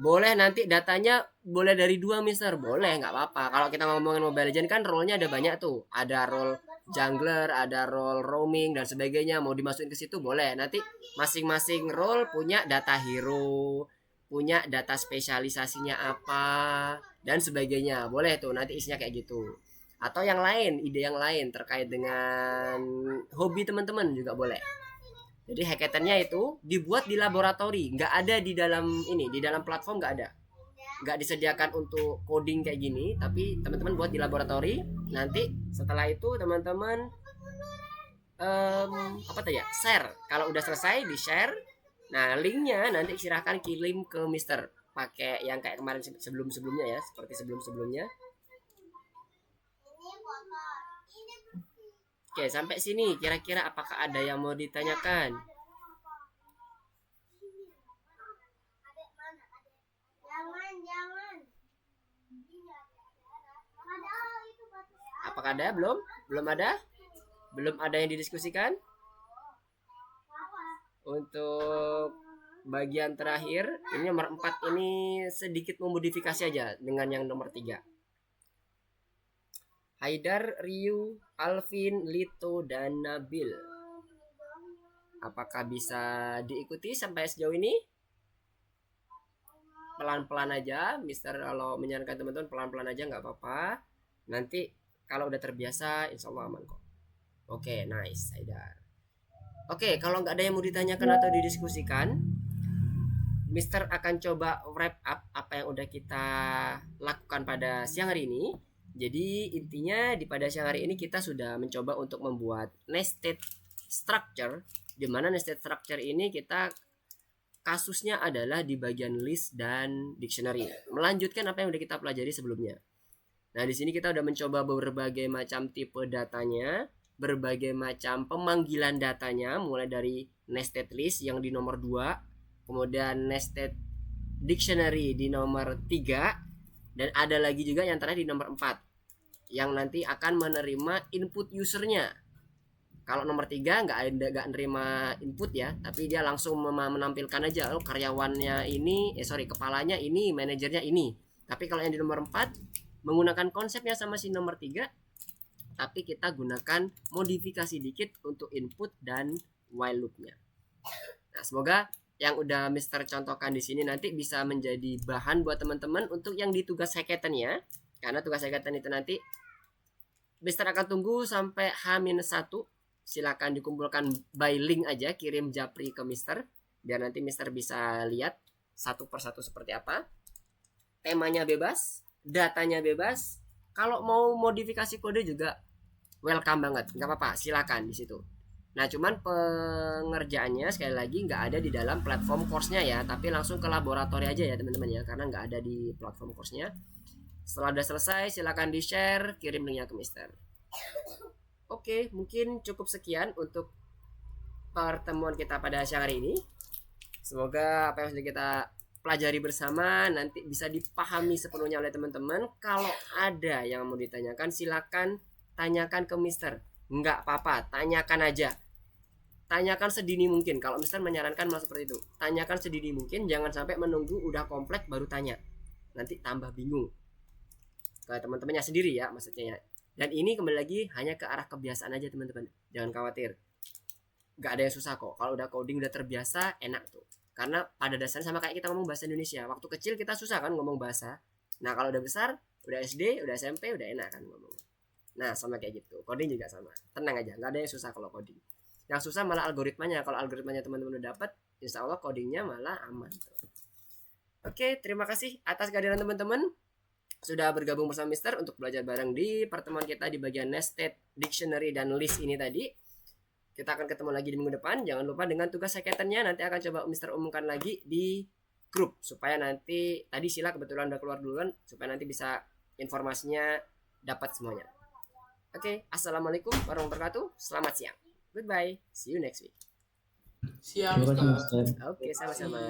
Boleh nanti datanya boleh dari 2 Mister, boleh nggak apa-apa. Kalau kita ngomongin Mobile Legends kan role-nya ada banyak tuh. Ada role jungler, ada role roaming dan sebagainya. Mau dimasukin ke situ boleh. Nanti masing-masing role punya data hero, punya data spesialisasinya apa dan sebagainya. Boleh tuh nanti isinya kayak gitu. Atau yang lain, ide yang lain terkait dengan hobi teman-teman juga boleh. Jadi hackathonnya itu dibuat di laboratori, nggak ada di dalam ini, di dalam platform nggak ada, nggak disediakan untuk coding kayak gini, tapi teman-teman buat di laboratori. Nanti setelah itu teman-teman apa tuh ya, share. Kalau udah selesai di share, nah linknya nanti silahkan kirim ke Mister pakai yang kayak kemarin sebelumnya ya, seperti sebelumnya. Oke, sampai sini kira-kira apakah ada yang mau ditanyakan? Apakah ada? Belum ada? Belum ada yang didiskusikan? Untuk bagian terakhir, ini nomor 4 ini sedikit memodifikasi aja dengan yang nomor 3. Haidar, Ryu, Alvin, Lito, dan Nabil. Apakah bisa diikuti sampai sejauh ini? Pelan-pelan aja, Mister kalau menyarankan teman-teman pelan-pelan aja nggak apa-apa. Nanti kalau udah terbiasa, insya Allah aman kok. Oke, nice, Haidar. Oke, kalau nggak ada yang mau ditanyakan atau didiskusikan, Mister akan coba wrap up apa yang udah kita lakukan pada siang hari ini. Jadi intinya pada siang hari ini kita sudah mencoba untuk membuat nested structure, di mana nested structure ini kita kasusnya adalah di bagian list dan dictionary, melanjutkan apa yang udah kita pelajari sebelumnya. Nah, di sini kita udah mencoba berbagai macam tipe datanya, berbagai macam pemanggilan datanya, mulai dari nested list yang di nomor 2, kemudian nested dictionary di nomor 3, dan ada lagi juga yang terakhir di nomor 4 yang nanti akan menerima input usernya. Kalau nomor 3 nggak nerima input ya, tapi dia langsung menampilkan aja, oh karyawannya ini, kepalanya ini, manajernya ini. Tapi kalau yang di nomor 4 menggunakan konsepnya sama si nomor 3, tapi kita gunakan modifikasi dikit untuk input dan while loopnya. Nah, semoga yang udah Mister contohkan di sini nanti bisa menjadi bahan buat teman-teman untuk yang di tugas hackathon ya. Karena tugas hackathon itu nanti Mister akan tunggu sampai H-1. Silakan dikumpulkan by link aja, kirim japri ke Mister biar nanti Mister bisa lihat satu persatu seperti apa. Temanya bebas, datanya bebas. Kalau mau modifikasi kode juga welcome banget, nggak apa-apa, silakan di situ. Nah, cuman pengerjaannya sekali lagi nggak ada di dalam platform course-nya ya, tapi langsung ke laboratori aja ya teman-teman ya, karena nggak ada di platform course-nya. Setelah udah selesai, silakan di-share, kirim linknya ke Mister. Oke, mungkin cukup sekian untuk pertemuan kita pada siang hari ini. Semoga apa yang sudah kita pelajari bersama nanti bisa dipahami sepenuhnya oleh teman-teman. Kalau ada yang mau ditanyakan, silakan tanyakan ke Mister. Nggak apa-apa, tanyakan aja. Tanyakan sedini mungkin. Kalau Mister menyarankan malah seperti itu. Tanyakan sedini mungkin, jangan sampai menunggu udah komplek baru tanya. Nanti tambah bingung. Ke teman-temannya sendiri ya maksudnya. Dan ini kembali lagi hanya ke arah kebiasaan aja teman-teman. Jangan khawatir. Nggak ada yang susah kok. Kalau udah coding udah terbiasa, enak tuh. Karena pada dasarnya sama kayak kita ngomong bahasa Indonesia. Waktu kecil kita susah kan ngomong bahasa. Nah, kalau udah besar, udah SD, udah SMP, udah enak kan ngomong. Nah, sama kayak gitu. Coding juga sama. Tenang aja, nggak ada yang susah kalau coding. Yang susah malah algoritmanya. Kalau algoritmanya teman-teman udah dapat, insya Allah codingnya malah aman. Oke, terima kasih atas kehadiran teman-teman. sudah bergabung bersama Mister untuk belajar bareng di pertemuan kita di bagian nested dictionary dan list ini tadi. Kita akan ketemu lagi di minggu depan. Jangan lupa dengan tugas hackathonnya nanti akan coba Mister umumkan lagi di grup supaya nanti tadi Sila kebetulan udah keluar duluan supaya nanti bisa informasinya dapat semuanya. Oke, assalamualaikum warahmatullahi wabarakatuh. Selamat siang. Goodbye. See you next week. Siap, Terima kasih, Ustaz. Mister. Oke, sama-sama.